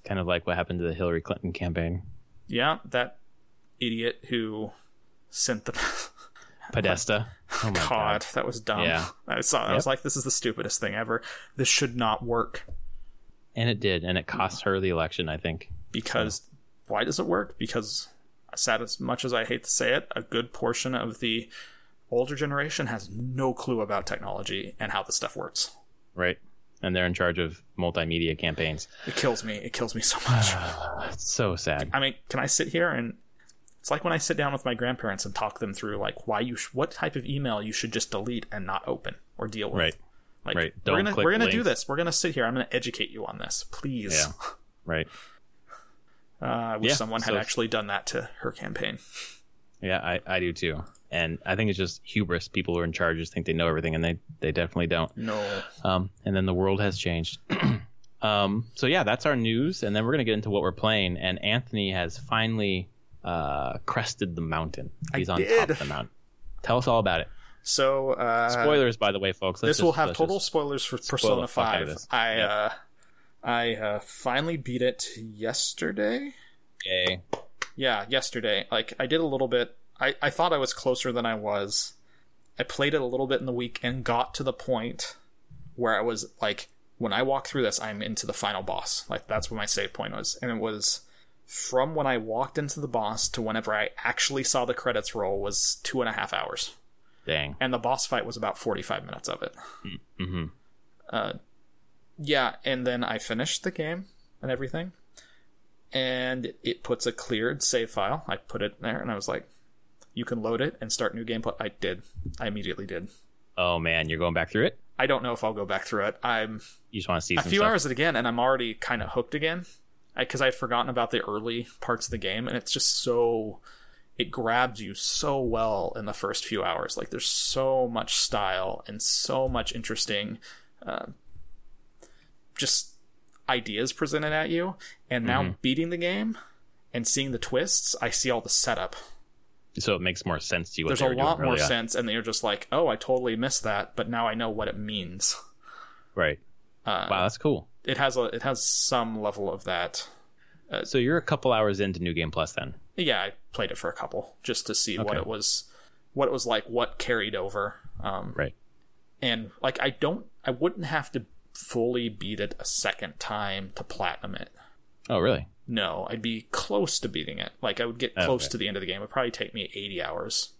Kind of like what happened to the Hillary Clinton campaign. Yeah, that idiot who sent the Podesta. Oh my God, that was dumb. Yeah. I was like, this is the stupidest thing ever. This should not work. And it did, and it cost her the election, I think. Because why does it work? Because, sad as much as I hate to say it, a good portion of the older generation has no clue about technology and how this stuff works. Right. And they're in charge of multimedia campaigns. It kills me. It kills me so much. It's so sad. I mean, can I sit here and... It's like when I sit down with my grandparents and talk them through, like, what type of email you should just delete and not open or deal with. Right. Like, right. We're gonna do this. We're gonna sit here. I'm gonna educate you on this, please. Yeah. Right. I wish someone had actually done that to her campaign. Yeah, I do too. And I think it's just hubris. People who are in charge just think they know everything, and they definitely don't. No. And then the world has changed. So yeah, that's our news, and then we're gonna get into what we're playing. And Anthony has finally crested the mountain. He's on top of the mountain. Tell us all about it. So spoilers, by the way, folks. This will have total spoilers for Persona 5. I finally beat it yesterday. Yay. Yeah, yesterday. Like, I did a little bit. I thought I was closer than I was. I played it a little bit in the week and got to the point where I was like, when I walk through this, I'm into the final boss. Like, that's what my save point was. And it was from when I walked into the boss to whenever I actually saw the credits roll was 2.5 hours. Dang. And the boss fight was about 45 minutes of it. Mm-hmm. Yeah, and then I finished the game and everything. And it puts a cleared save file. I put it there, and I was like, you can load it and start new gameplay. I did. I immediately did. Oh, man, you're going back through it? I don't know if I'll go back through it. You just want to see a few hours again, and I'm already kind of hooked again. Because I had forgotten about the early parts of the game, and it's just so... It grabs you so well in the first few hours. Like, there's so much style and so much interesting just ideas presented at you. And now beating the game and seeing the twists, I see all the setup. So it makes more sense to you. There's a lot more sense, and you're just like, oh, I totally missed that, but now I know what it means. Right. Wow, that's cool. It has some level of that. So you're a couple hours into New Game Plus then? Yeah, I played it for a couple just to see what it was like, what carried over. Right. And like, I wouldn't have to fully beat it a second time to platinum it. Oh, really? No, I'd be close to beating it. Like, I would get close to the end of the game. It would probably take me 80 hours.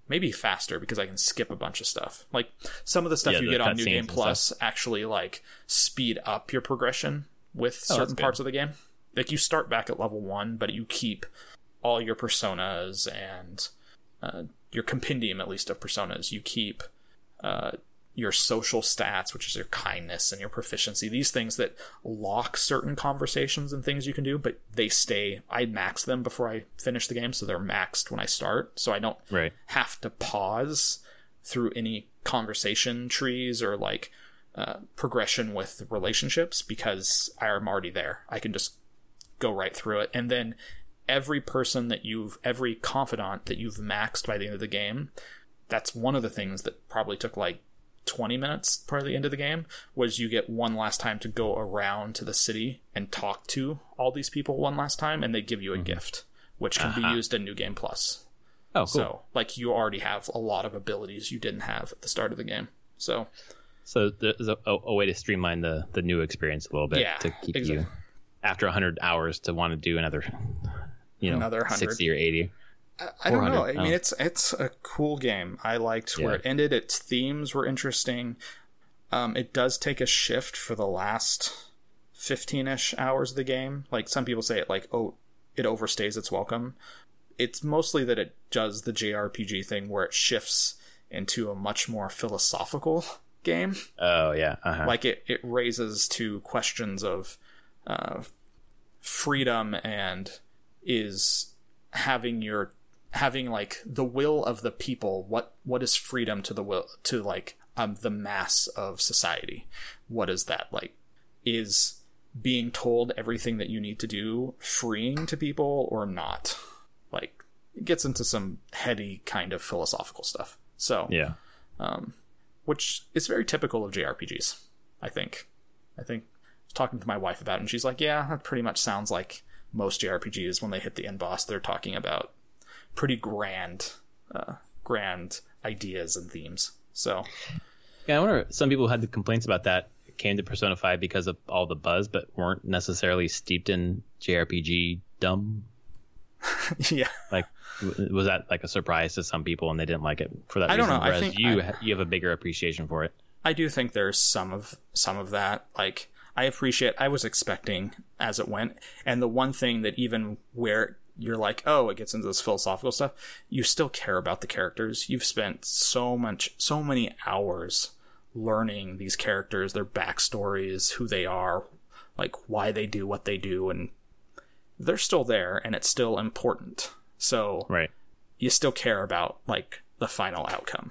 Maybe faster, because I can skip a bunch of stuff. Like, some of the stuff you get on New Game Plus actually, like, speed up your progression with certain parts of the game. Like, you start back at level 1, but you keep all your personas and your compendium, at least, of personas. You keep your social stats, which is your kindness and your proficiency. These things that lock certain conversations and things you can do, but they stay. I max them before I finish the game, so they're maxed when I start. So I don't have to pause through any conversation trees or, like, progression with relationships, because I'm already there. I can just go right through it. And then every confidant that you've maxed by the end of the game, that's one of the things that probably took like 20 minutes part of the end of the game, was you get one last time to go around to the city and talk to all these people one last time, and they give you a gift, which can be used in New Game Plus. Oh, cool. So, like, you already have a lot of abilities you didn't have at the start of the game. So there's a way to streamline the new experience a little bit to keep you, after 100 hours, to want to do another 60 or 80. I don't know. I mean, it's a cool game. I liked where it ended. Its themes were interesting. It does take a shift for the last 15-ish hours of the game. Like, some people say it overstays its welcome. It's mostly that it does the JRPG thing where it shifts into a much more philosophical game. Oh, yeah. Like, it raises to questions of freedom, and is having like the will of the people. What is freedom to the will, to like the mass of society. What is that like? Is being told everything that you need to do freeing to people or not? Like, it gets into some heady kind of philosophical stuff. So, yeah. Which is very typical of JRPGs, I think. I was talking to my wife about it, and she's like, yeah, that pretty much sounds like most JRPGs. When they hit the end boss, they're talking about pretty grand ideas and themes. So, yeah, I wonder, some people had the complaints about that came to Persona 5 because of all the buzz, but weren't necessarily steeped in JRPG dumb. Yeah. Like, was that like a surprise to some people and they didn't like it for that reason? I don't know. Whereas I think you have a bigger appreciation for it. I do think there's some of that. Like, I was expecting as it went. And the one thing that even where you're like, oh, it gets into this philosophical stuff, you still care about the characters. You've spent so many hours learning these characters, their backstories, who they are, like why they do what they do, and they're still there, and it's still important. So right. You still care about like the final outcome.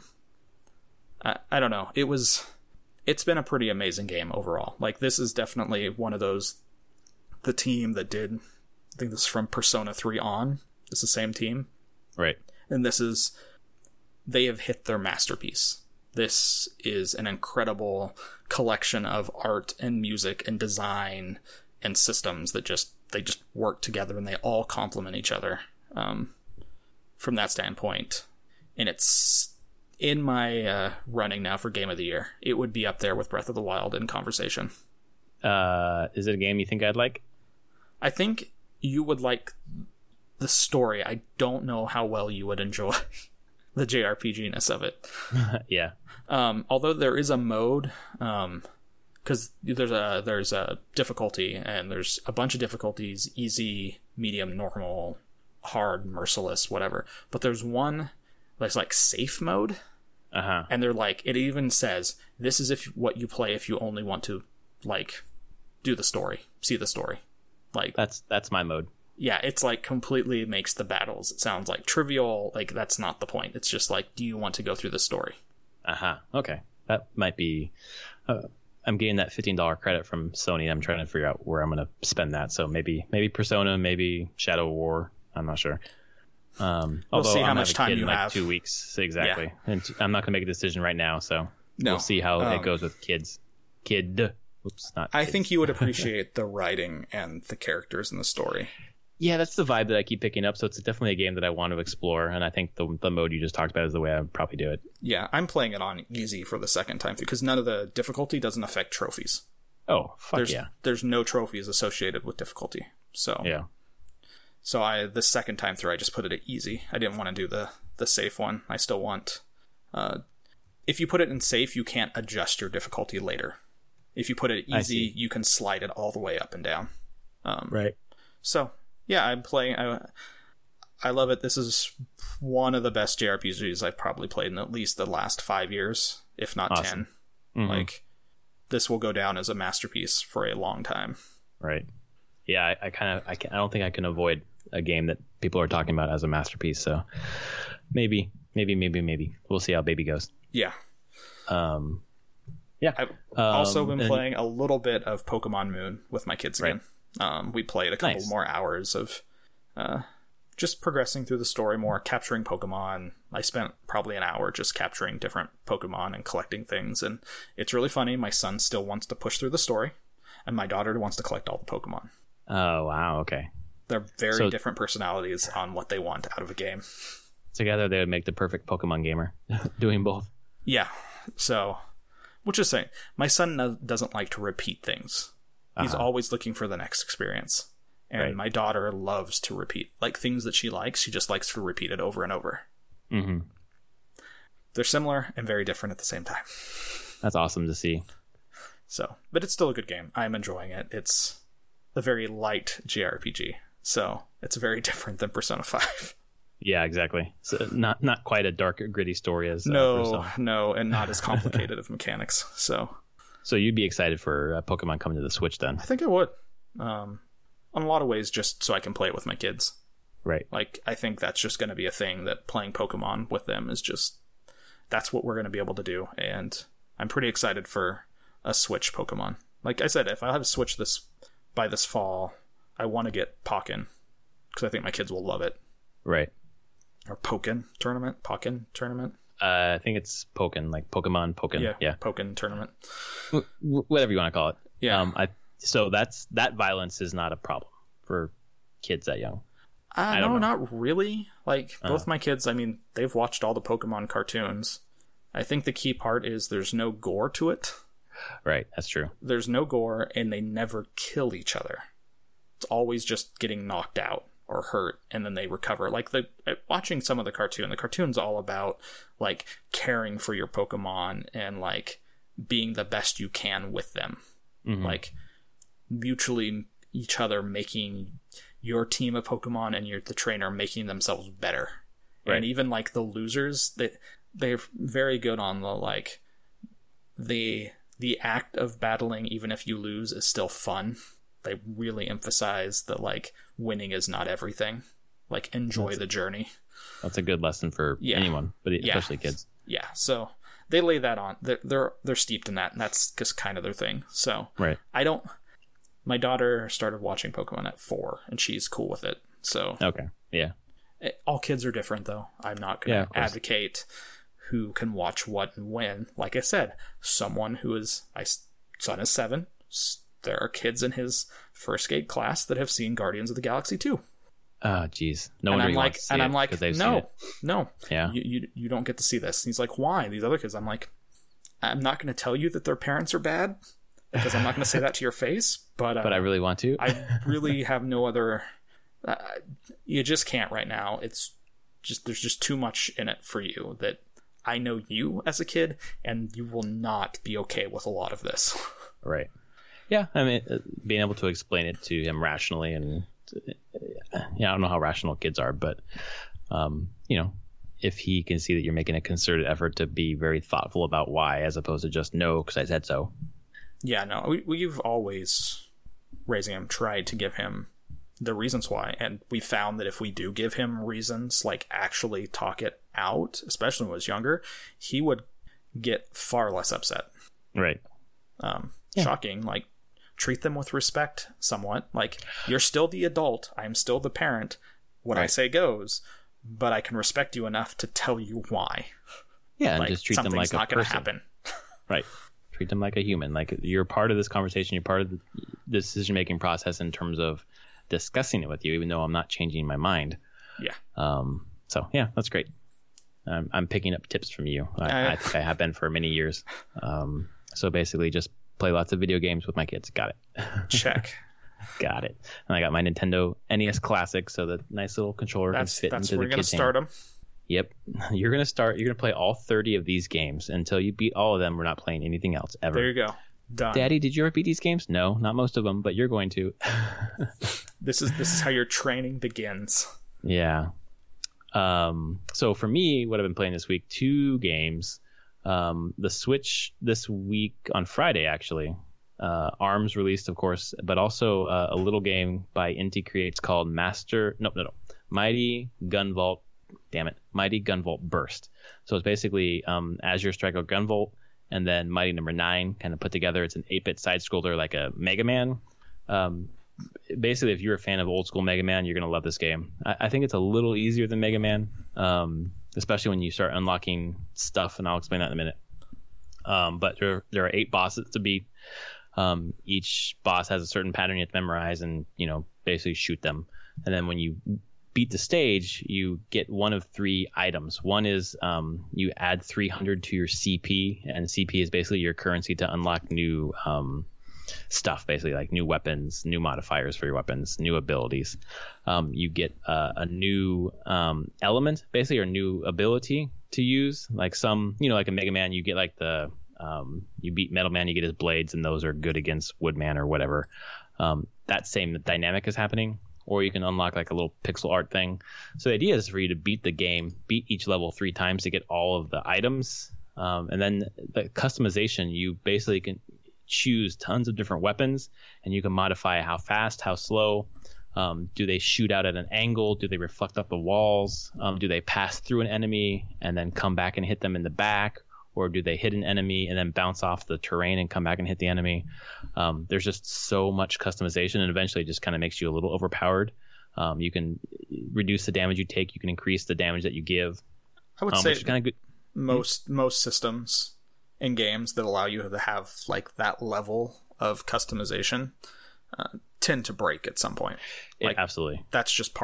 I don't know. It's been a pretty amazing game overall. Like, this is definitely one of those, the team that did, I think this is from Persona 3 on. It's the same team. Right. And they have hit their masterpiece. This is an incredible collection of art and music and design and systems that they just work together, and they all complement each other from that standpoint. And it's in my running now for Game of the Year. It would be up there with Breath of the Wild in conversation. Is it a game you think I'd like? I think you would like the story. I don't know how well you would enjoy the JRPG-ness of it. Yeah. Although there is a mode, because there's a difficulty, and there's a bunch of difficulties: easy, medium, normal, hard, merciless, whatever. But there's one that's like safe mode, and they're like, it even says this is what you play if you only want to like do the story, see the story. Like, that's my mode. Yeah, it's like completely makes the battles, it sounds like trivial. Like, that's not the point. It's just like, do you want to go through the story? Okay. That might be... I'm getting that $15 credit from Sony. I'm trying to figure out where I'm going to spend that. So maybe Persona, maybe Shadow of War. I'm not sure. We'll see how much time you have. 2 weeks, exactly. Yeah. And I'm not going to make a decision right now, so we'll see how it goes with kids. I think you would appreciate the writing and the characters in the story. Yeah, that's the vibe that I keep picking up. So it's definitely a game that I want to explore, and I think the mode you just talked about is the way I would probably do it. Yeah, I'm playing it on easy for the second time because none of the difficulty doesn't affect trophies. Oh, There's no trophies associated with difficulty. So yeah. So the second time through, I just put it at easy. I didn't want to do the safe one. I still want... if you put it in safe, you can't adjust your difficulty later. If you put it at easy, you can slide it all the way up and down. Right. So, yeah, I'm playing... I love it. This is one of the best JRPGs I've probably played in at least the last 5 years, if not 10. Mm-hmm. Like, this will go down as a masterpiece for a long time. Right. Yeah, I don't think I can avoid a game that people are talking about as a masterpiece. So maybe. We'll see how baby goes. Yeah. Yeah. I've also been playing a little bit of Pokemon Moon with my kids again. Right. We played a couple more hours of just progressing through the story more, capturing Pokemon. I spent probably an hour just capturing different Pokemon and collecting things, and it's really funny. My son still wants to push through the story, and my daughter wants to collect all the Pokemon. Oh, wow, okay. They're very different personalities on what they want out of a game. Together, they would make the perfect Pokemon gamer, doing both. Yeah, so... Which is saying, my son doesn't like to repeat things. He's always looking for the next experience. And my daughter loves to repeat. Like, things that she likes, she just likes to repeat it over and over. Mm-hmm. They're similar and very different at the same time. That's awesome to see. So, but it's still a good game. I'm enjoying it. It's a very light JRPG. So, it's very different than Persona 5. Yeah, exactly. So not quite a dark, gritty story as no, and not as complicated of mechanics. So you'd be excited for Pokemon coming to the Switch then? I think I would. In a lot of ways, just so I can play it with my kids. Right. Like, I think that's just going to be a thing, that playing Pokemon with them is just, that's what we're going to be able to do. And I'm pretty excited for a Switch Pokemon. Like I said, if I have a Switch by this fall, I want to get Pokken because I think my kids will love it. Right. Or Pokken tournament. I think it's Pokken, like Pokemon Pokken. Yeah. Pokken tournament. Whatever you want to call it. Yeah. So that violence is not a problem for kids that young. No, not really. Like both my kids, I mean, they've watched all the Pokemon cartoons. I think the key part is there's no gore to it. Right, that's true. There's no gore, and they never kill each other. It's always just getting knocked out or hurt, and then they recover. Like watching some of the cartoon's all about like caring for your Pokemon and like being the best you can with them. Mm-hmm. Like mutually each other making your team of Pokemon and the trainer making themselves better. Right. And even like the losers, they're very good on the like the act of battling, even if you lose, is still fun. They really emphasize that like winning is not everything. Like enjoy the journey. That's a good lesson for anyone, but especially kids. Yeah, so they lay that on. They're steeped in that, and that's just kind of their thing. So right. My daughter started watching Pokemon at 4, and she's cool with it. So okay, yeah. All kids are different, though. I'm not going to advocate who can watch what and when. Like I said, someone who is my son is 7. There are kids in his first grade class that have seen Guardians of the Galaxy 2. Oh, geez. I'm like, no. Yeah. You don't get to see this. And he's like, why? These other kids. I'm like, I'm not going to tell you that their parents are bad because I'm not going to say that to your face. But I really want to. I really have no other. You just can't right now. It's just there's just too much in it for you that I know you as a kid, and you will not be okay with a lot of this. Right. Yeah, I mean, being able to explain it to him rationally, and I don't know how rational kids are, but if he can see that you're making a concerted effort to be very thoughtful about why, as opposed to just no, because I said so. Yeah, no, we've always raising him tried to give him the reasons why, and we found that if we do give him reasons, like actually talk it out, especially when he was younger, he would get far less upset. Right. Shocking. Like, treat them with respect somewhat. Like, you're still the adult, I'm still the parent, what I say goes, but I can respect you enough to tell you why. Yeah, and just treat them like a person. Something's not going to happen. Right. Treat them like a human. Like, you're part of this conversation, you're part of the decision-making process in terms of discussing it with you, even though I'm not changing my mind. Yeah. So, yeah, that's great. I'm picking up tips from you. I think I have been for many years. So basically just play lots of video games with my kids. Got it. Check. Got it. And I got my Nintendo NES Classic, so the nice little controller can fit into the kid's hand. That's where we're going to start them. Yep. You're going to play all 30 of these games. Until you beat all of them, we're not playing anything else ever. There you go. Done. Daddy, did you ever beat these games? No, not most of them, but you're going to. This is how your training begins. Yeah. So for me, what I've been playing this week, 2 games. The Switch this week on Friday, actually. ARMS released, of course, but also a little game by Inti Creates called Mighty Gunvolt. Damn it, Mighty Gunvolt Burst. So it's basically Azure Strike or Gunvolt, and then Mighty Number 9 kind of put together. It's an 8-bit side scroller like a Mega Man. Basically, if you're a fan of old school Mega Man, you're gonna love this game. I think it's a little easier than Mega Man, especially when you start unlocking stuff, and I'll explain that in a minute. But there are 8 bosses to beat. Each boss has a certain pattern you have to memorize, and basically shoot them. And then when you beat the stage, you get one of 3 items. One is you add 300 to your CP, and CP is basically your currency to unlock new stuff, basically like new weapons, new modifiers for your weapons, new abilities. You get a new element, basically, or new ability to use. Like some, like a Mega Man, you get like you beat Metal Man, you get his blades, and those are good against Woodman or whatever. That same dynamic is happening. Or you can unlock like a little pixel art thing. So the idea is for you to beat the game, beat each level 3 times to get all of the items. And then the customization, you basically can choose tons of different weapons, and you can modify how fast, how slow. Do they shoot out at an angle? Do they reflect off the walls? Do they pass through an enemy and then come back and hit them in the back? or do they hit an enemy and then bounce off the terrain and come back and hit the enemy? There's just so much customization, and eventually it just kind of makes you a little overpowered. You can reduce the damage you take. You can increase the damage that you give. I would say which is kind of good. Most systems in games that allow you to have like that level of customization tend to break at some point. Like, absolutely. That's just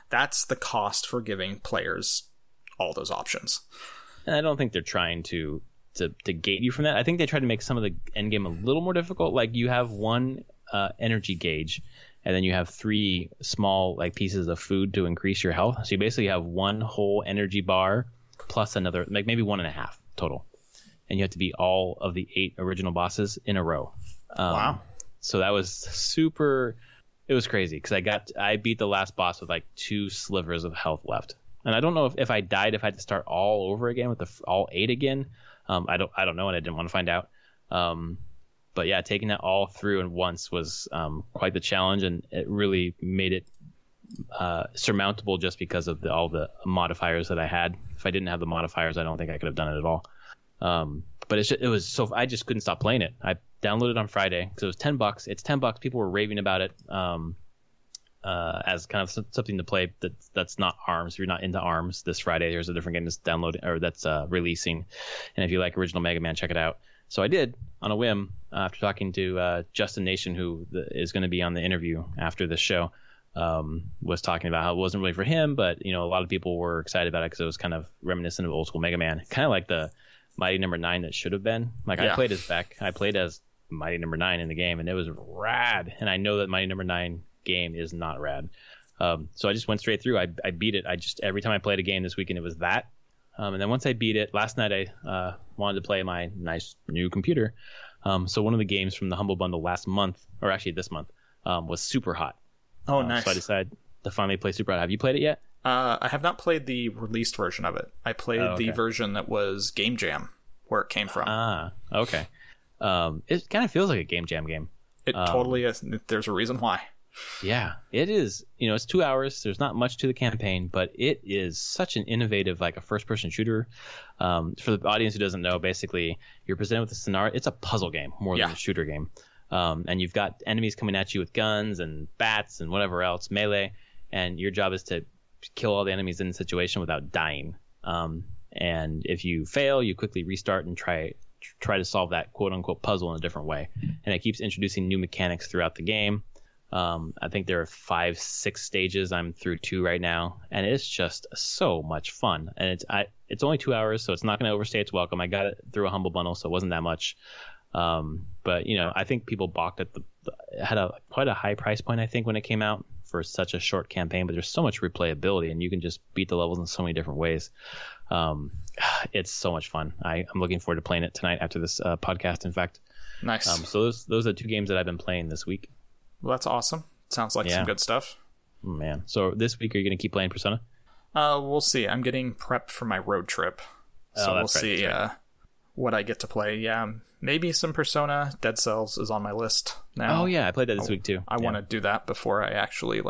that's the cost for giving players all those options. And I don't think they're trying to gate you from that. I think they try to make some of the end game a little more difficult. Like you have one energy gauge, and then you have 3 small like pieces of food to increase your health. So you basically have one whole energy bar plus another, like maybe 1.5 total. And you have to beat all of the 8 original bosses in a row. Wow. So that was super. It was crazy because I beat the last boss with like 2 slivers of health left. And I don't know if I died, if I had to start all over again with all 8 again. I don't know, and I didn't want to find out. But yeah, taking that all through in once was quite the challenge, and it really made it surmountable just because of all the modifiers that I had. If I didn't have the modifiers, I don't think I could have done it at all. But it was so I just couldn't stop playing it. I downloaded it on Friday because it was $10. It's $10. People were raving about it as kind of something to play that's not ARMS. If you're not into ARMS, this Friday there's a different game that's releasing, and if you like original Mega Man, check it out. So I did on a whim after talking to Justin Nation, who is going to be on the interview after this show. Was talking about how it wasn't really for him, but a lot of people were excited about it because it was kind of reminiscent of old school Mega Man, kind of like the Mighty Number 9 that should have been. Like yeah. I played as Mighty Number 9 in the game, and it was rad. And I know that Mighty Number 9 game is not rad. So I just went straight through. I beat it. Every time I played a game this weekend, it was that. And then once I beat it, last night I wanted to play my nice new computer. So one of the games from the Humble Bundle last month, or actually this month, was Super Hot. Oh, nice. So I decided to finally play Super Hot. Have you played it yet? I have not played the released version of it. I played the version that was Game Jam, where it came from. Ah, okay. It kind of feels like a Game Jam game. It totally is. There's a reason why. Yeah, it is. It's 2 hours. There's not much to the campaign, but it is such an innovative, like a first-person shooter. For the audience who doesn't know, basically, you're presented with a scenario. It's a puzzle game more than a shooter game. And you've got enemies coming at you with guns and bats and whatever else, melee, and your job is to kill all the enemies in the situation without dying. And if you fail, you quickly restart and try to solve that quote-unquote puzzle in a different way. And it keeps introducing new mechanics throughout the game. I think there are 5-6 stages. I'm through 2 right now, and it's just so much fun. And it's only 2 hours, so it's not going to overstay its welcome. I got it through a Humble Bundle, so it wasn't that much. But I think people balked at it had quite a high price point, I think, when it came out for such a short campaign. But there's so much replayability, and you can just beat the levels in so many different ways. It's so much fun. I'm looking forward to playing it tonight after this podcast. In fact, nice. So those are 2 games that I've been playing this week. Well, that's awesome. Sounds like some good stuff. Oh, man. So this week, are you going to keep playing Persona? We'll see. I'm getting prepped for my road trip, so we'll see what I get to play. Yeah, maybe some Persona. Dead Cells is on my list now. Oh yeah, I played that this week too. I want to do that before I actually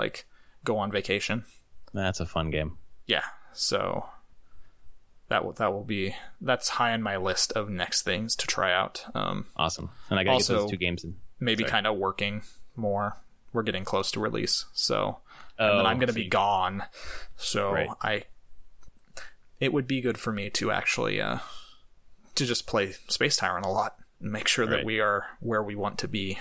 go on vacation. That's a fun game. Yeah, so that's high on my list of next things to try out. Awesome. And I got to get those 2 games in. Maybe kind of working more. We're getting close to release, so and then I'm going to be gone. So right. It would be good for me to actually to just play Space Tyrant a lot and make sure that we are where we want to be.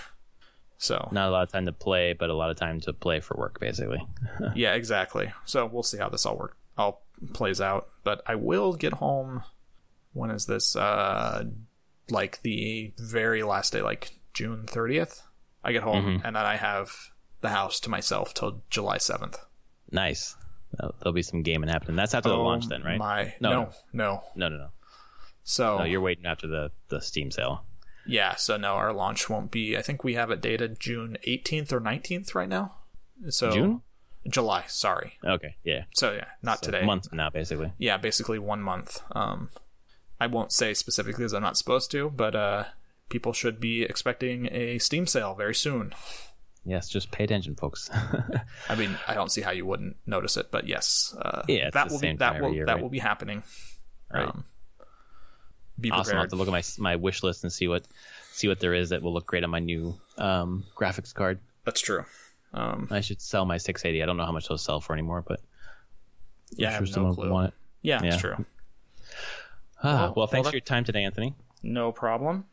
So not a lot of time to play, but a lot of time to play for work, basically. Yeah, exactly. So we'll see how this all plays out. But I will get home. When is this? Like the very last day, like June 30th. I get home and then I have the house to myself till July 7th. Nice. There'll be some gaming happening. That's after the launch then, right? No. So you're waiting after the Steam sale. Yeah, so no, our launch won't be. I think we have it dated June 18th or 19th right now. So June? July, sorry. Okay, yeah. So yeah, not today. A month from now, basically. Yeah, basically 1 month. I won't say specifically as I'm not supposed to, but people should be expecting a Steam sale very soon. Yes, just pay attention, folks. I mean, I don't see how you wouldn't notice it, but yes, that will be happening. Right. Be Awesome. I'll prepared. have to look at my wish list and see what there is that will look great on my new graphics card. That's true. I should sell my 680. I don't know how much those sell for anymore, but Yeah, I'm I sure have no someone clue. will want it. Yeah, it's true. Well, thanks for your time today, Anthony. No problem.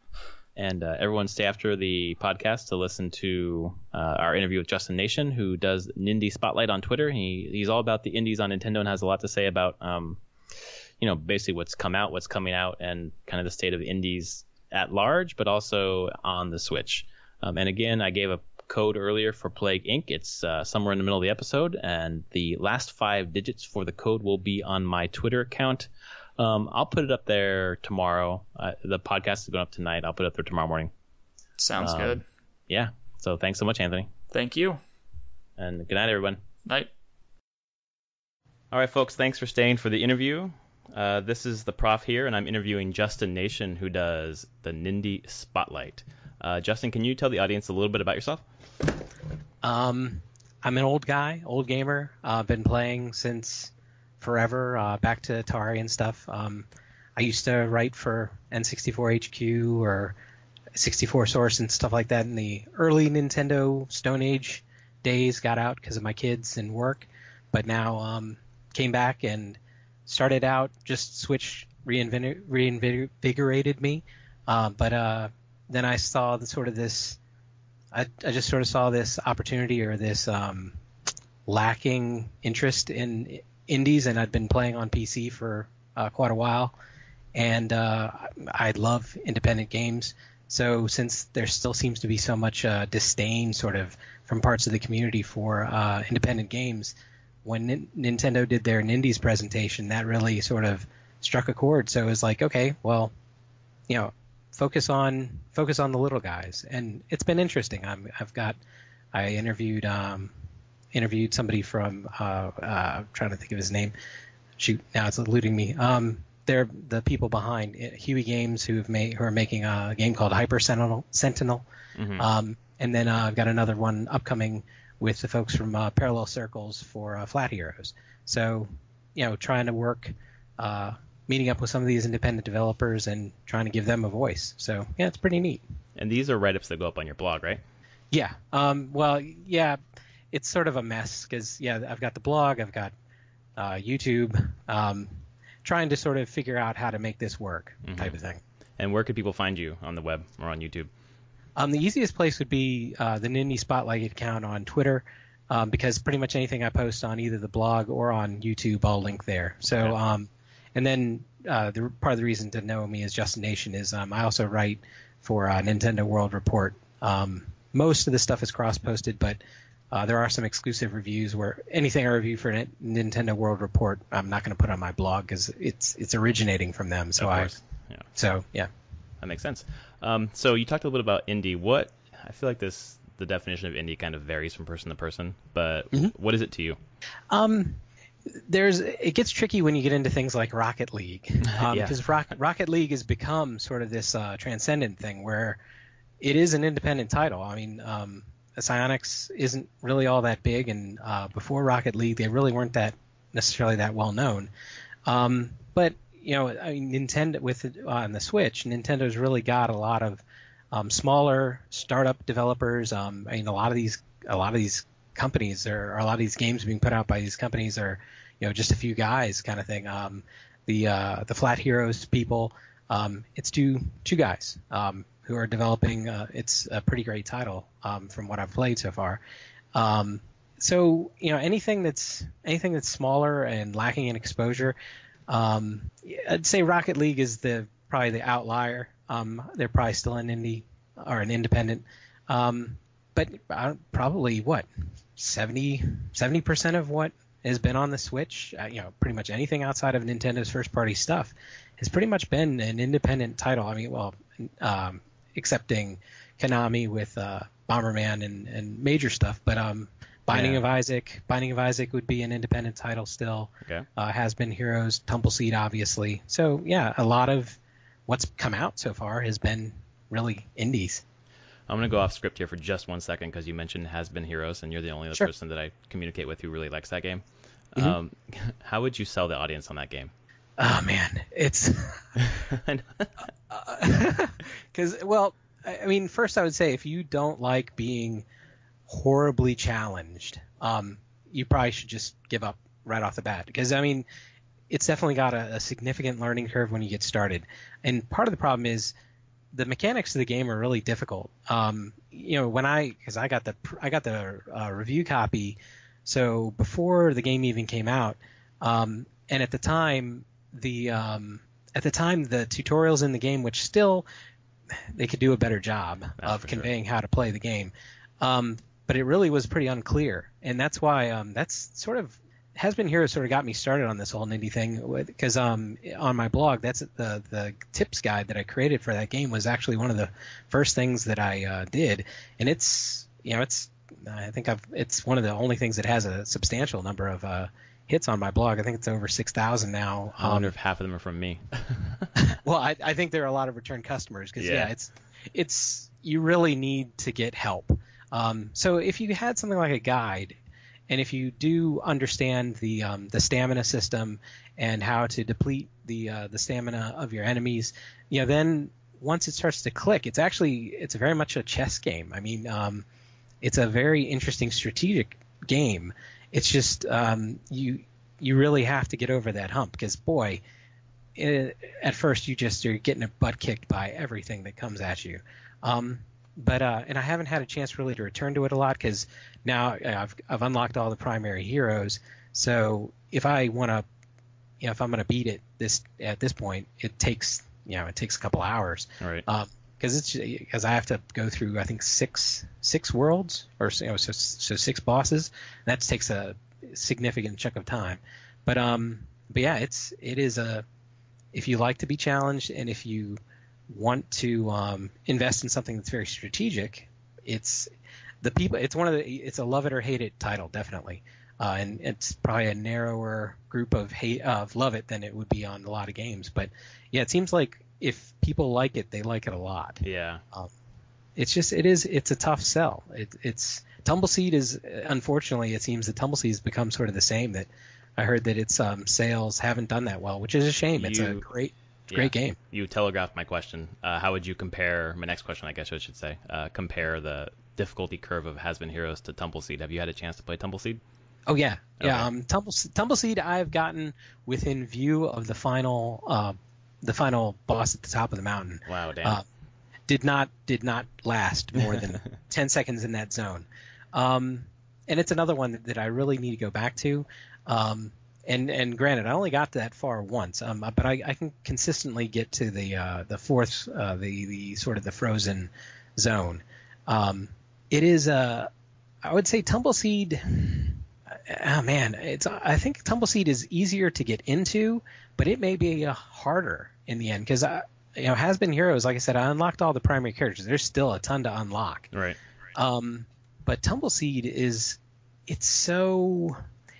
And everyone stay after the podcast to listen to our interview with Justin Nation, who does Nindie Spotlight on Twitter. He's all about the indies on Nintendo and has a lot to say about, basically what's come out, what's coming out, and kind of the state of indies at large, but also on the Switch. And again, I gave a code earlier for Plague Inc. It's somewhere in the middle of the episode, and the last 5 digits for the code will be on my Twitter account. I'll put it up there tomorrow. The podcast is going up tonight. I'll put it up there tomorrow morning. Sounds good. Yeah. So thanks so much, Anthony. Thank you. And good night, everyone. Night. All right, folks. Thanks for staying for the interview. This is the Prof here, and I'm interviewing Justin Nation, who does the Nindie Spotlight. Justin, can you tell the audience a little bit about yourself? I'm an old guy, old gamer. I've been playing since forever, back to Atari and stuff. I used to write for N64 HQ or 64 Source and stuff like that in the early Nintendo Stone Age days. Got out because of my kids and work, but now came back and started out. Just Switch reinvigorated me, but then I saw I just sort of saw this opportunity or this lacking interest in indies, and I'd been playing on PC for quite a while, and I love independent games. So since there still seems to be so much disdain sort of from parts of the community for independent games, when Nintendo did their Nindies presentation, that really sort of struck a chord. So it was like, okay, well, focus on the little guys, and it's been interesting. I interviewed somebody from I'm trying to think of his name. Shoot, now it's eluding me. They're the people behind Huey Games who are making a game called Hyper Sentinel. Mm-hmm. And then I've got another one upcoming with the folks from Parallel Circles for Flat Heroes. So, trying to work, meeting up with some of these independent developers and trying to give them a voice. So, yeah, it's pretty neat. And these are write-ups that go up on your blog, right? Yeah. Yeah, it's sort of a mess because, I've got the blog, I've got YouTube, trying to sort of figure out how to make this work, type of thing. And where could people find you on the web or on YouTube? The easiest place would be the Nindie Spotlight account on Twitter, because pretty much anything I post on either the blog or on YouTube, I'll link there. So, okay. And then the part of the reason to know me as Justin Nation is I also write for Nintendo World Report. Most of the stuff is cross-posted, but there are some exclusive reviews where anything I review for Nintendo World Report, I'm not going to put on my blog because it's originating from them. So yeah. That makes sense. So you talked a little bit about indie. I feel like the definition of indie kind of varies from person to person, but what is it to you? It gets tricky when you get into things like Rocket League, because Rocket League has become sort of this transcendent thing where it is an independent title. I mean, Psyonix isn't really all that big, and before Rocket League, they really weren't necessarily that well known. But Nintendo on the Switch, Nintendo's really got a lot of smaller startup developers. A lot of these companies or a lot of these games being put out by these companies are just a few guys kind of thing. The Flat Heroes people, it's two guys who are developing. It's a pretty great title from what I've played so far. So anything that's smaller and lacking in exposure, I'd say Rocket League is probably the outlier. They're probably still an indie or an independent, but probably 70% of what has been on the Switch, pretty much anything outside of Nintendo's first party stuff has pretty much been an independent title. I mean, excepting Konami with Bomberman and major stuff, but Binding of Isaac would be an independent title still. Okay. Has been Heroes, Tumbleseed, obviously. So yeah, a lot of what's come out so far has been really indies. I'm going to go off script here for just 1 second because you mentioned Has Been Heroes, and you're the only other person that I communicate with who really likes that game. How would you sell the audience on that game? Oh man, it's because I mean, first I would say if you don't like being horribly challenged, you probably should just give up right off the bat, because I mean, it's definitely got a significant learning curve when you get started, and part of the problem is the mechanics of the game are really difficult. Because I got the review copy, so before the game even came out, and at the time the tutorials in the game, which still they could do a better job of conveying how to play the game, but it really was pretty unclear, and that's why that's sort of Has Been Heroes sort of got me started on this whole Nindie thing, because on my blog, that's the tips guide that I created for that game was actually one of the first things that I did, and it's one of the only things that has a substantial number of hits on my blog. I think it's over 6,000 now. I wonder if half of them are from me. Well, I think there are a lot of return customers because it's you really need to get help. So if you had something like a guide, and if you do understand the stamina system and how to deplete the stamina of your enemies, then once it starts to click, it's very much a chess game. I mean, it's a very interesting strategic game. It's just you really have to get over that hump, because boy, at first you're getting a butt kicked by everything that comes at you. But I haven't had a chance really to return to it a lot, because now I've unlocked all the primary heroes. So if I'm gonna beat it at this point, it takes a couple hours. Right. Because I have to go through, I think, six worlds, or so 6 bosses. That takes a significant chunk of time. But yeah, it is if you like to be challenged, and if you want to invest in something that's very strategic, it's a love it or hate it title, definitely. And it's probably a narrower group of love it than it would be on a lot of games. But yeah, it seems like if people like it, they like it a lot. Yeah. It's a tough sell. It's Tumbleseed is, unfortunately, it seems that Tumbleseed has become sort of the same. That I heard that its sales haven't done that well, which is a shame. It's a great game. You telegraphed my question. How would you compare, my next question, I guess I should say, compare the difficulty curve of Has Been Heroes to Tumbleseed? Have you had a chance to play Tumbleseed? Oh, yeah. Okay. Yeah. Tumbleseed I've gotten within view of the final boss at the top of the mountain. Wow, damn. Did not last more than 10 seconds in that zone. And it's another one that I really need to go back to. And granted, I only got that far once, but I can consistently get to the fourth, the sort of the frozen zone. It is I would say Tumbleseed. Oh man, I think Tumbleseed is easier to get into, but it may be harder in the end, because Has Been Heroes, like I said, I unlocked all the primary characters. There's still a ton to unlock. Right. But Tumbleseed it's so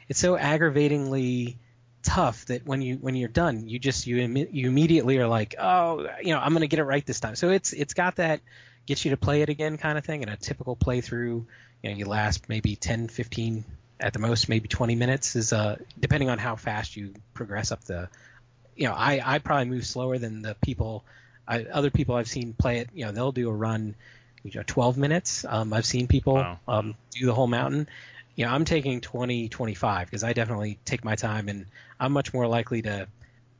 aggravatingly tough that when you're done, you immediately are like, oh, I'm gonna get it right this time. So it's got that gets you to play it again kind of thing. In a typical playthrough, you last maybe 10, 15, at the most maybe 20 minutes, is depending on how fast you progress up the. I probably move slower than the people. Other people I've seen play it. They'll do a run, 12 minutes. I've seen people do the whole mountain. I'm taking 20, 25, because I definitely take my time, and I'm much more likely to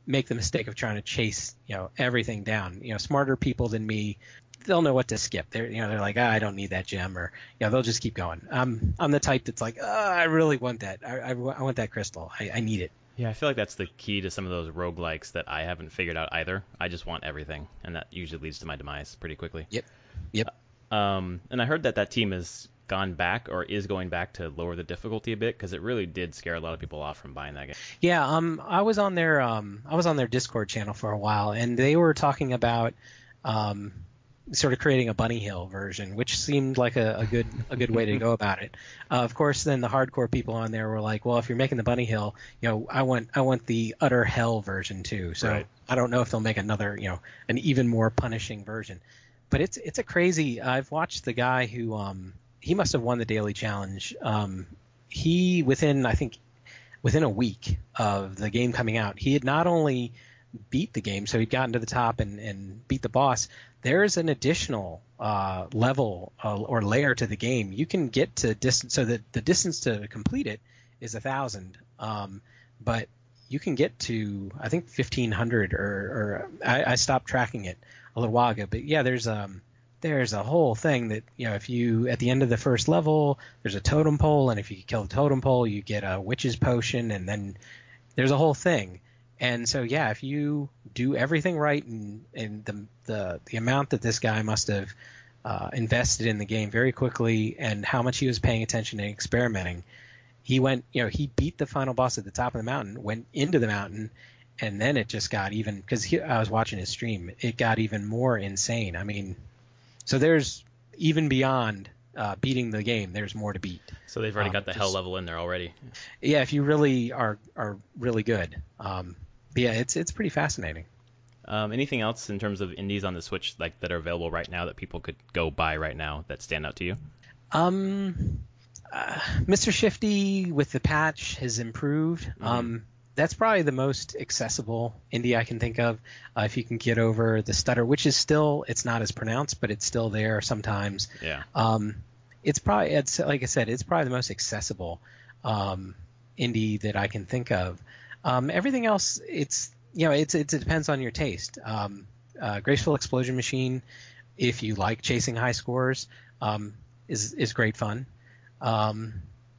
make the mistake of trying to chase, everything down. Smarter people than me, they'll know what to skip. They're like, I don't need that gem, or they'll just keep going. I'm the type that's like, I really want that. I want that crystal. I need it. Yeah, I feel like that's the key to some of those roguelikes that I haven't figured out either. I just want everything, and that usually leads to my demise pretty quickly. Yep. And I heard that team has gone back, or is going back, to lower the difficulty a bit, because it really did scare a lot of people off from buying that game. Yeah, I was on their Discord channel for a while, and they were talking about sort of creating a Bunny Hill version, which seemed like a good way to go about it. Of course, then the hardcore people on there were like, well, if you're making the Bunny Hill, I want the utter hell version too. So right. I don't know if they'll make another, an even more punishing version. But it's a crazy. I've watched the guy who he must have won the daily challenge. He within, I think, within a week of the game coming out, he had not only beat the game, so he'd gotten to the top and beat the boss. There's an additional level or layer to the game. You can get to distance, so that the distance to complete it is 1,000, but you can get to, I think, 1,500, or I stopped tracking it a little while ago. But yeah, there's a whole thing that, if you, at the end of the first level, there's a totem pole, and if you kill the totem pole, you get a witch's potion, and then there's a whole thing. And so, yeah, if you do everything right, and the amount that this guy must have invested in the game very quickly, and how much he was paying attention and experimenting, he went, he beat the final boss at the top of the mountain, went into the mountain, and then it just got even, because I was watching his stream, it got even more insane. I mean, so there's, even beyond beating the game, there's more to beat. So they've already got the hell level in there already. Yeah, if you really are really good. Yeah, it's pretty fascinating. Anything else in terms of indies on the Switch that are available right now that people could go buy right now that stand out to you? Mr. Shifty with the patch has improved. Mm-hmm. That's probably the most accessible indie I can think of. If you can get over the stutter, which is still, it's not as pronounced, but it's still there sometimes. Yeah. It's like I said, it's probably the most accessible indie that I can think of. Everything else, it depends on your taste. Graceful Explosion Machine, if you like chasing high scores, is great fun.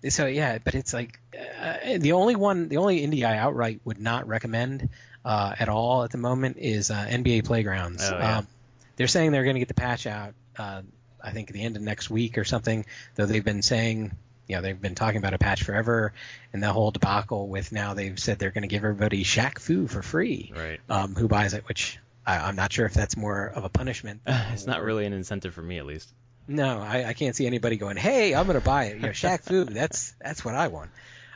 So yeah, but it's like the only indie I outright would not recommend at all at the moment is NBA Playgrounds. Oh, yeah. They're saying they're going to get the patch out, I think at the end of next week or something. Though they've been saying, they've been talking about a patch forever, and the whole debacle with now they've said they're going to give everybody Shaq Fu for free, right? Who buys it? Which I'm not sure if that's more of a punishment. It's not really an incentive for me, at least. No, I can't see anybody going, hey, I'm going to buy it. Shaq Fu, that's what I want.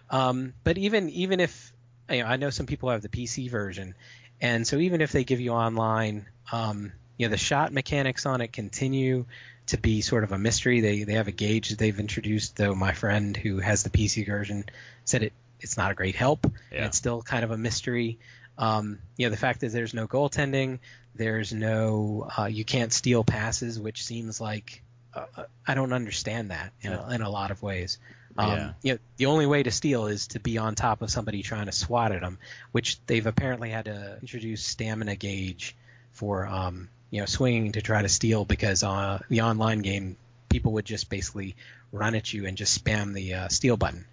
But even if, I know some people have the PC version, and so even if they give you online, the shot mechanics on it continue to be sort of a mystery. They have a gauge that they've introduced, though my friend who has the PC version said it's not a great help. Yeah. And it's still kind of a mystery. The fact that there's no goaltending, there's no you can't steal passes, which seems like I don't understand that in a lot of ways. The only way to steal is to be on top of somebody trying to swat at them, which they've apparently had to introduce stamina gauge for swinging to try to steal, because the online game people would just basically run at you and just spam the steal button.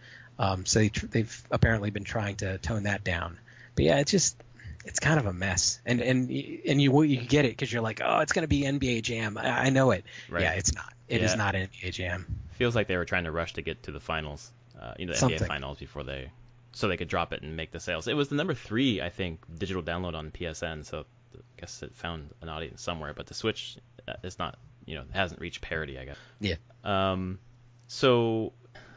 So they've apparently been trying to tone that down. But yeah, it's kind of a mess, and you get it because you're like, oh, it's going to be NBA Jam. I know it. Right. Yeah, it's not. It is not NBA Jam. Feels like they were trying to rush to get to the finals, the NBA finals so they could drop it and make the sales. It was the number 3, I think, digital download on PSN. So I guess it found an audience somewhere. But the Switch is not, it hasn't reached parity, I guess. Yeah. So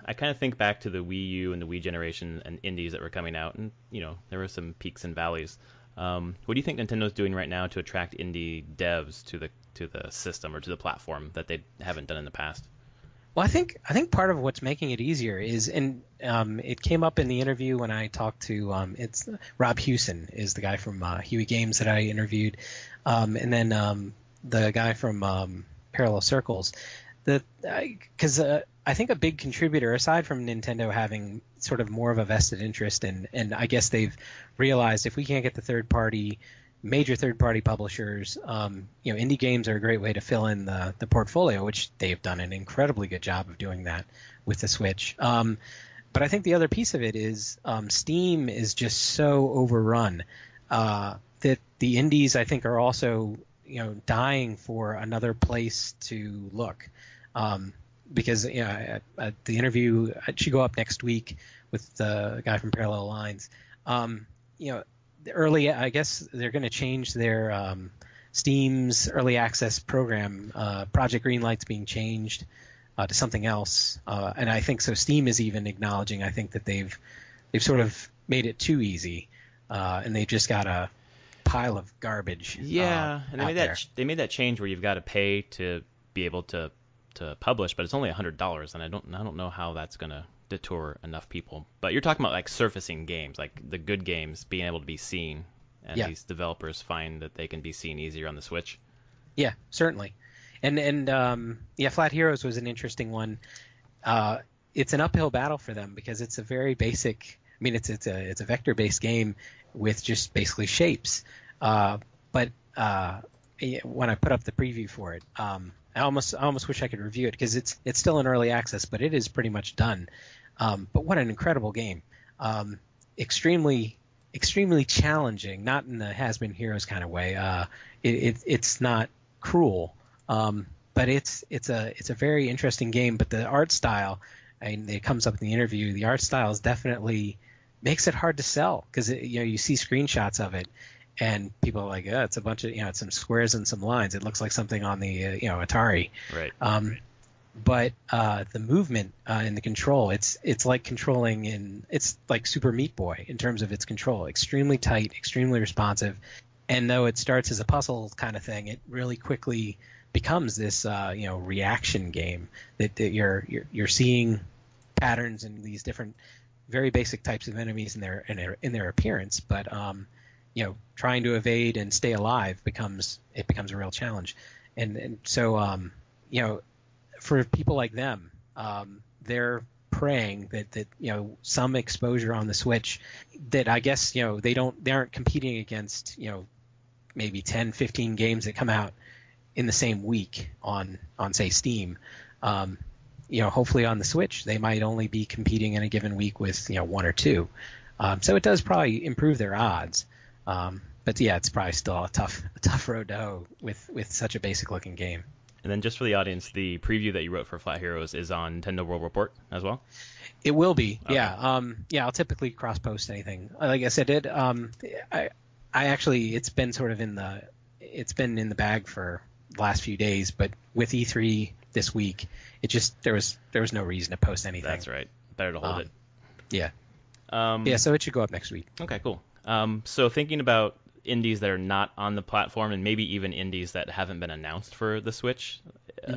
I kind of think back to the Wii U and the Wii generation and indies that were coming out, and there were some peaks and valleys. What do you think Nintendo's doing right now to attract indie devs to the system or to the platform that they haven't done in the past? Well, I think part of what's making it easier is, and it came up in the interview when I talked to it's Rob Hewson is the guy from Huey Games that I interviewed, and then the guy from Parallel Circles. Because I think a big contributor, aside from Nintendo having sort of more of a vested interest in, and I guess they've realized if we can't get the major third-party publishers, indie games are a great way to fill in the portfolio, which they've done an incredibly good job of doing that with the Switch. But I think the other piece of it is Steam is just so overrun that the indies, I think, are also dying for another place to look. Because the interview should go up next week with the guy from Parallel Lines. Early, I guess they're going to change their Steam's early access program. Project Greenlight's being changed to something else, and I think so. Steam is even acknowledging, I think, that they've sort of made it too easy, and they just got a pile of garbage. Yeah, and they made that change where you've got to pay to be able to publish, but it's only $100, and I don't know how that's gonna deter enough people. But you're talking about like surfacing games, like the good games being able to be seen, and these developers find that they can be seen easier on the Switch. Yeah, certainly. And Flat Heroes was an interesting one. It's an uphill battle for them because it's a very basic. I mean, it's a vector-based game with just basically shapes. But when I put up the preview for it, I almost wish I could review it because it's still in early access, but it is pretty much done. But what an incredible game! Extremely challenging, not in the Has-Been Heroes kind of way. It's not cruel, but it's a very interesting game. But the art style, I mean, it comes up in the interview. The art style is definitely makes it hard to sell because you see screenshots of it. And people are like, it's a bunch of, it's some squares and some lines. It looks like something on the, Atari. Right. But the movement and the control, it's like controlling it's like Super Meat Boy in terms of its control. Extremely tight, extremely responsive. And though it starts as a puzzle kind of thing, it really quickly becomes this, reaction game that you're seeing patterns in these different, very basic types of enemies in their appearance, but trying to evade and stay alive becomes a real challenge. And so, for people like them, they're praying that some exposure on the Switch that I guess, they aren't competing against, maybe 10, 15 games that come out in the same week on say Steam. Hopefully on the Switch, they might only be competing in a given week with, one or two. So it does probably improve their odds. But yeah, it's probably still a tough road to hoe with such a basic looking game. And then just for the audience, the preview that you wrote for Flat Heroes is on Nintendo World Report as well? It will be. Okay. Yeah. I'll typically cross post anything. Like I said, I actually, it's been in the bag for the last few days, but with E3 this week, there was no reason to post anything. That's right. Better to hold it. Yeah. So it should go up next week. Okay, cool. So thinking about indies that are not on the platform and maybe even indies that haven't been announced for the Switch,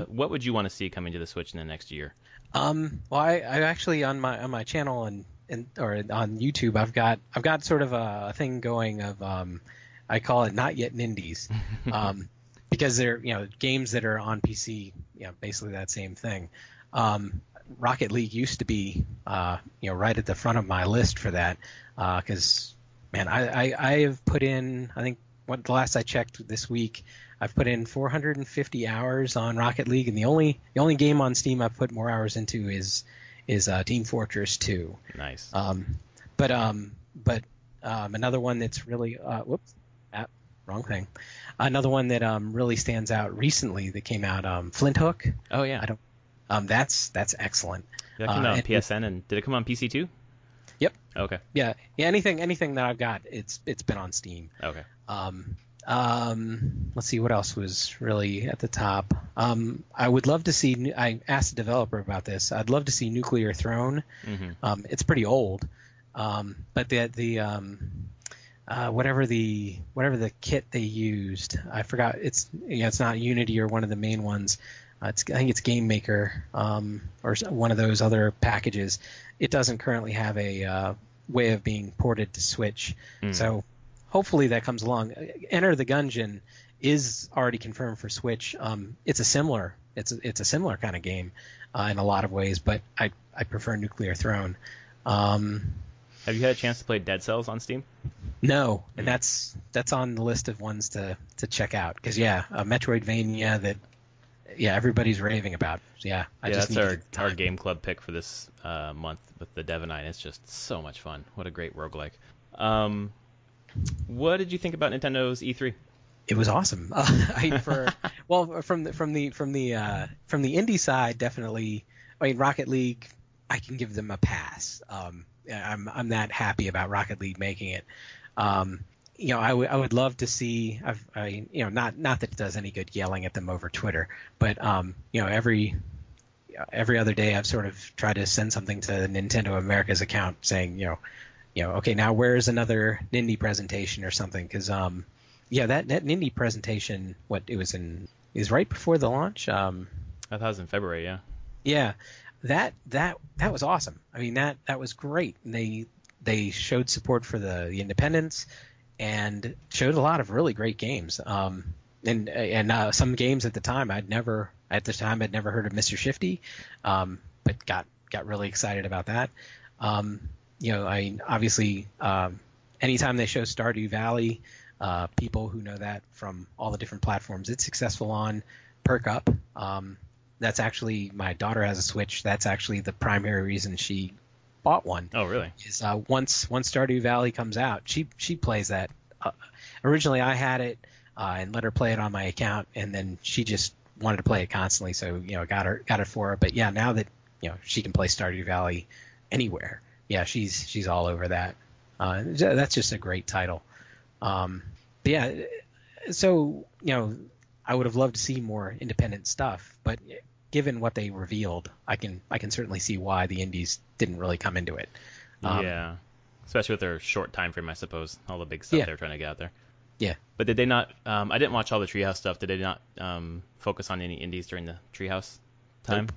what would you want to see coming to the Switch in the next year? Well, I actually on my channel or on YouTube, I've got sort of a thing going of I call it Not Yet Nindies, because they're games that are on PC, basically that same thing. Rocket League used to be right at the front of my list for that because. Man, I have put in, I think the last I checked this week, I've put in 450 hours on Rocket League, and the only game on Steam I've put more hours into is Team Fortress 2. Nice. But another one that's really wrong thing. Another one that really stands out recently that came out, Flint Hook. Oh yeah. That's excellent. That came out on PSN, and did it come on PC too? Yep. Okay. Yeah. Anything that I've got, it's been on Steam. Okay. Let's see what else was really at the top. I would love to see. I asked the developer about this. I'd love to see Nuclear Throne. Mm-hmm. It's pretty old, but the whatever the kit they used, I forgot. It's not Unity or one of the main ones. I think it's Game Maker or one of those other packages. It doesn't currently have a way of being ported to Switch, so hopefully that comes along. Enter the Gungeon is already confirmed for Switch. It's a similar kind of game in a lot of ways, but I prefer Nuclear Throne. Have you had a chance to play Dead Cells on Steam? No, and that's on the list of ones to check out because a Metroidvania that. Yeah, everybody's raving about. Yeah, that's our game club pick for this month with the Dev and I. It's just so much fun. What a great roguelike. What did you think about Nintendo's E3? It was awesome. From the indie side, definitely. I mean, Rocket League, I can give them a pass. I'm that happy about Rocket League making it. I would love to see. Not that it does any good yelling at them over Twitter, but every other day I've sort of tried to send something to Nintendo America's account saying, okay, now where's another Nindie presentation or something? Because that Nindie presentation, is right before the launch. I thought it was in February. Yeah. Yeah. that was awesome. I mean, that was great. And they showed support for the independents and showed a lot of really great games. And some games at the time I'd never heard of Mr. Shifty, but got really excited about that. Obviously, anytime they show Stardew Valley, people who know that from all the different platforms it's successful on perk up. That's actually, my daughter has a Switch. That's actually the primary reason she bought one. Oh, really? Is once Stardew Valley comes out, she plays that. Originally, I had it and let her play it on my account, and then she just wanted to play it constantly. So got it for her. But yeah, now that she can play Stardew Valley anywhere, yeah, she's all over that. That's just a great title. But yeah, so I would have loved to see more independent stuff, but given what they revealed, I can certainly see why the indies didn't really come into it. Yeah, especially with their short time frame, I suppose. All the big stuff they're trying to get out there. Yeah. But did they not? I didn't watch all the Treehouse stuff. Did they not focus on any indies during the Treehouse time?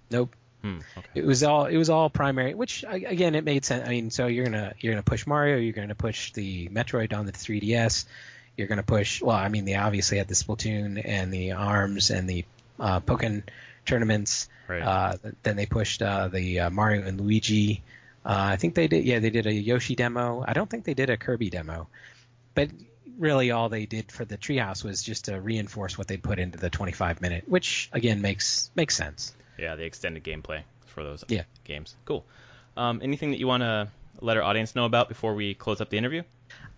Nope. Okay. It was all primary, which again it made sense. I mean, so you're gonna push Mario, you're gonna push the Metroid on the 3DS, you're gonna push. Well, I mean, they obviously had the Splatoon and the ARMS and the Pokken tournaments. Right. Then they pushed the Mario and Luigi. I think they did. Yeah, they did a Yoshi demo. I don't think they did a Kirby demo, but really all they did for the Treehouse was just to reinforce what they put into the 25-minute, which again makes sense. Yeah, the extended gameplay for those games. Cool. Anything that you want to let our audience know about before we close up the interview?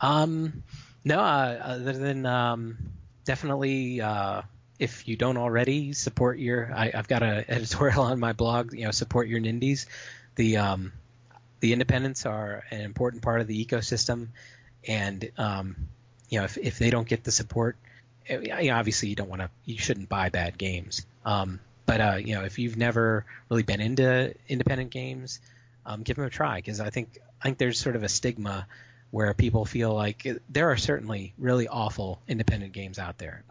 No, other than definitely if you don't already support I've got an editorial on my blog, support your Nindies. The independents are an important part of the ecosystem, and if they don't get the support, obviously you shouldn't buy bad games. But if you've never really been into independent games, give them a try, because I think there's sort of a stigma where people feel like there are certainly really awful independent games out there.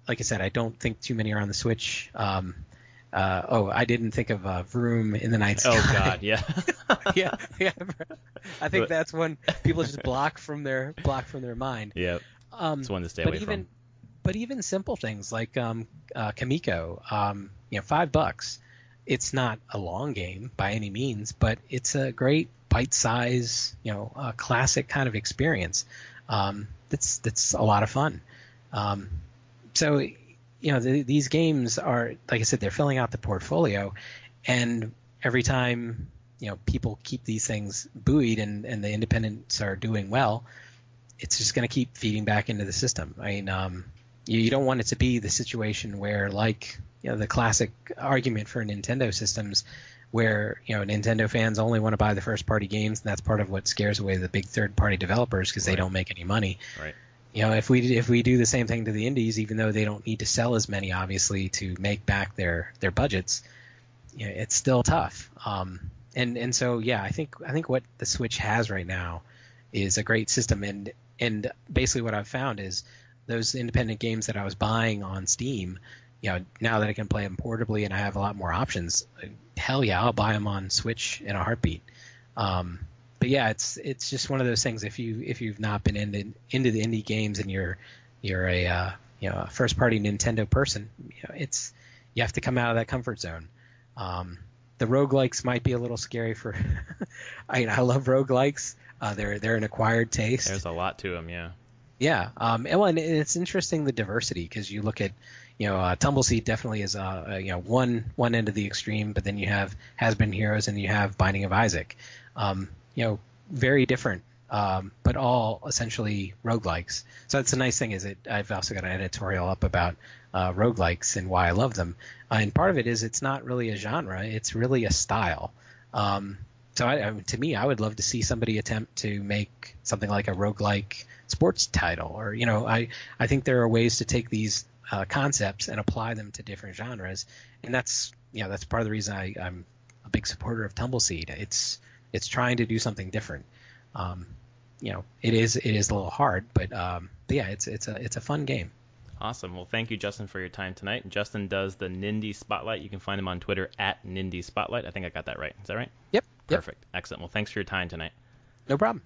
Like I said, I don't think too many are on the Switch. I didn't think of Vroom in the Night Sky. Oh God, yeah. yeah. I think that's one people just block from their mind. Yeah. It's one to stay away from. But even simple things like Kamiko, $5. It's not a long game by any means, but it's a great bite-size, classic kind of experience. That's a lot of fun. So these games are, like I said, they're filling out the portfolio, and every time people keep these things buoyed and the independents are doing well, it's just going to keep feeding back into the system. I mean, you don't want it to be the situation where, like, the classic argument for Nintendo systems, where Nintendo fans only want to buy the first party games, and that's part of what scares away the big third party developers, because they don't make any money. Right. If we do the same thing to the indies, even though they don't need to sell as many, obviously, to make back their budgets, it's still tough. And so I think what the Switch has right now is a great system, and basically what I've found is those independent games that I was buying on Steam, now that I can play them portably and I have a lot more options, hell yeah, I'll buy them on Switch in a heartbeat. But yeah, it's just one of those things. If you've not been into the indie games and you're a first party Nintendo person, you have to come out of that comfort zone. The roguelikes might be a little scary for. I love roguelikes. They're an acquired taste. There's a lot to them, yeah. Yeah, and it's interesting, the diversity, because you look at Tumbleseed definitely is one end of the extreme, but then you have Has Been Heroes and you have Binding of Isaac. Very different, but all essentially roguelikes. So that's the nice thing, is I've also got an editorial up about roguelikes and why I love them. And part of it is it's not really a genre, it's really a style. So to me, I would love to see somebody attempt to make something like a roguelike sports title, or I think there are ways to take these concepts and apply them to different genres, and that's part of the reason I'm a big supporter of Tumbleseed. It's trying to do something different. It is a little hard, but yeah, it's a fun game. Awesome. Well, thank you, Justin, for your time tonight. Justin does the Nindie Spotlight. You can find him on Twitter at Nindie Spotlight. I think I got that right. Is that right? Yep. Perfect. Excellent. Well, thanks for your time tonight. No problem.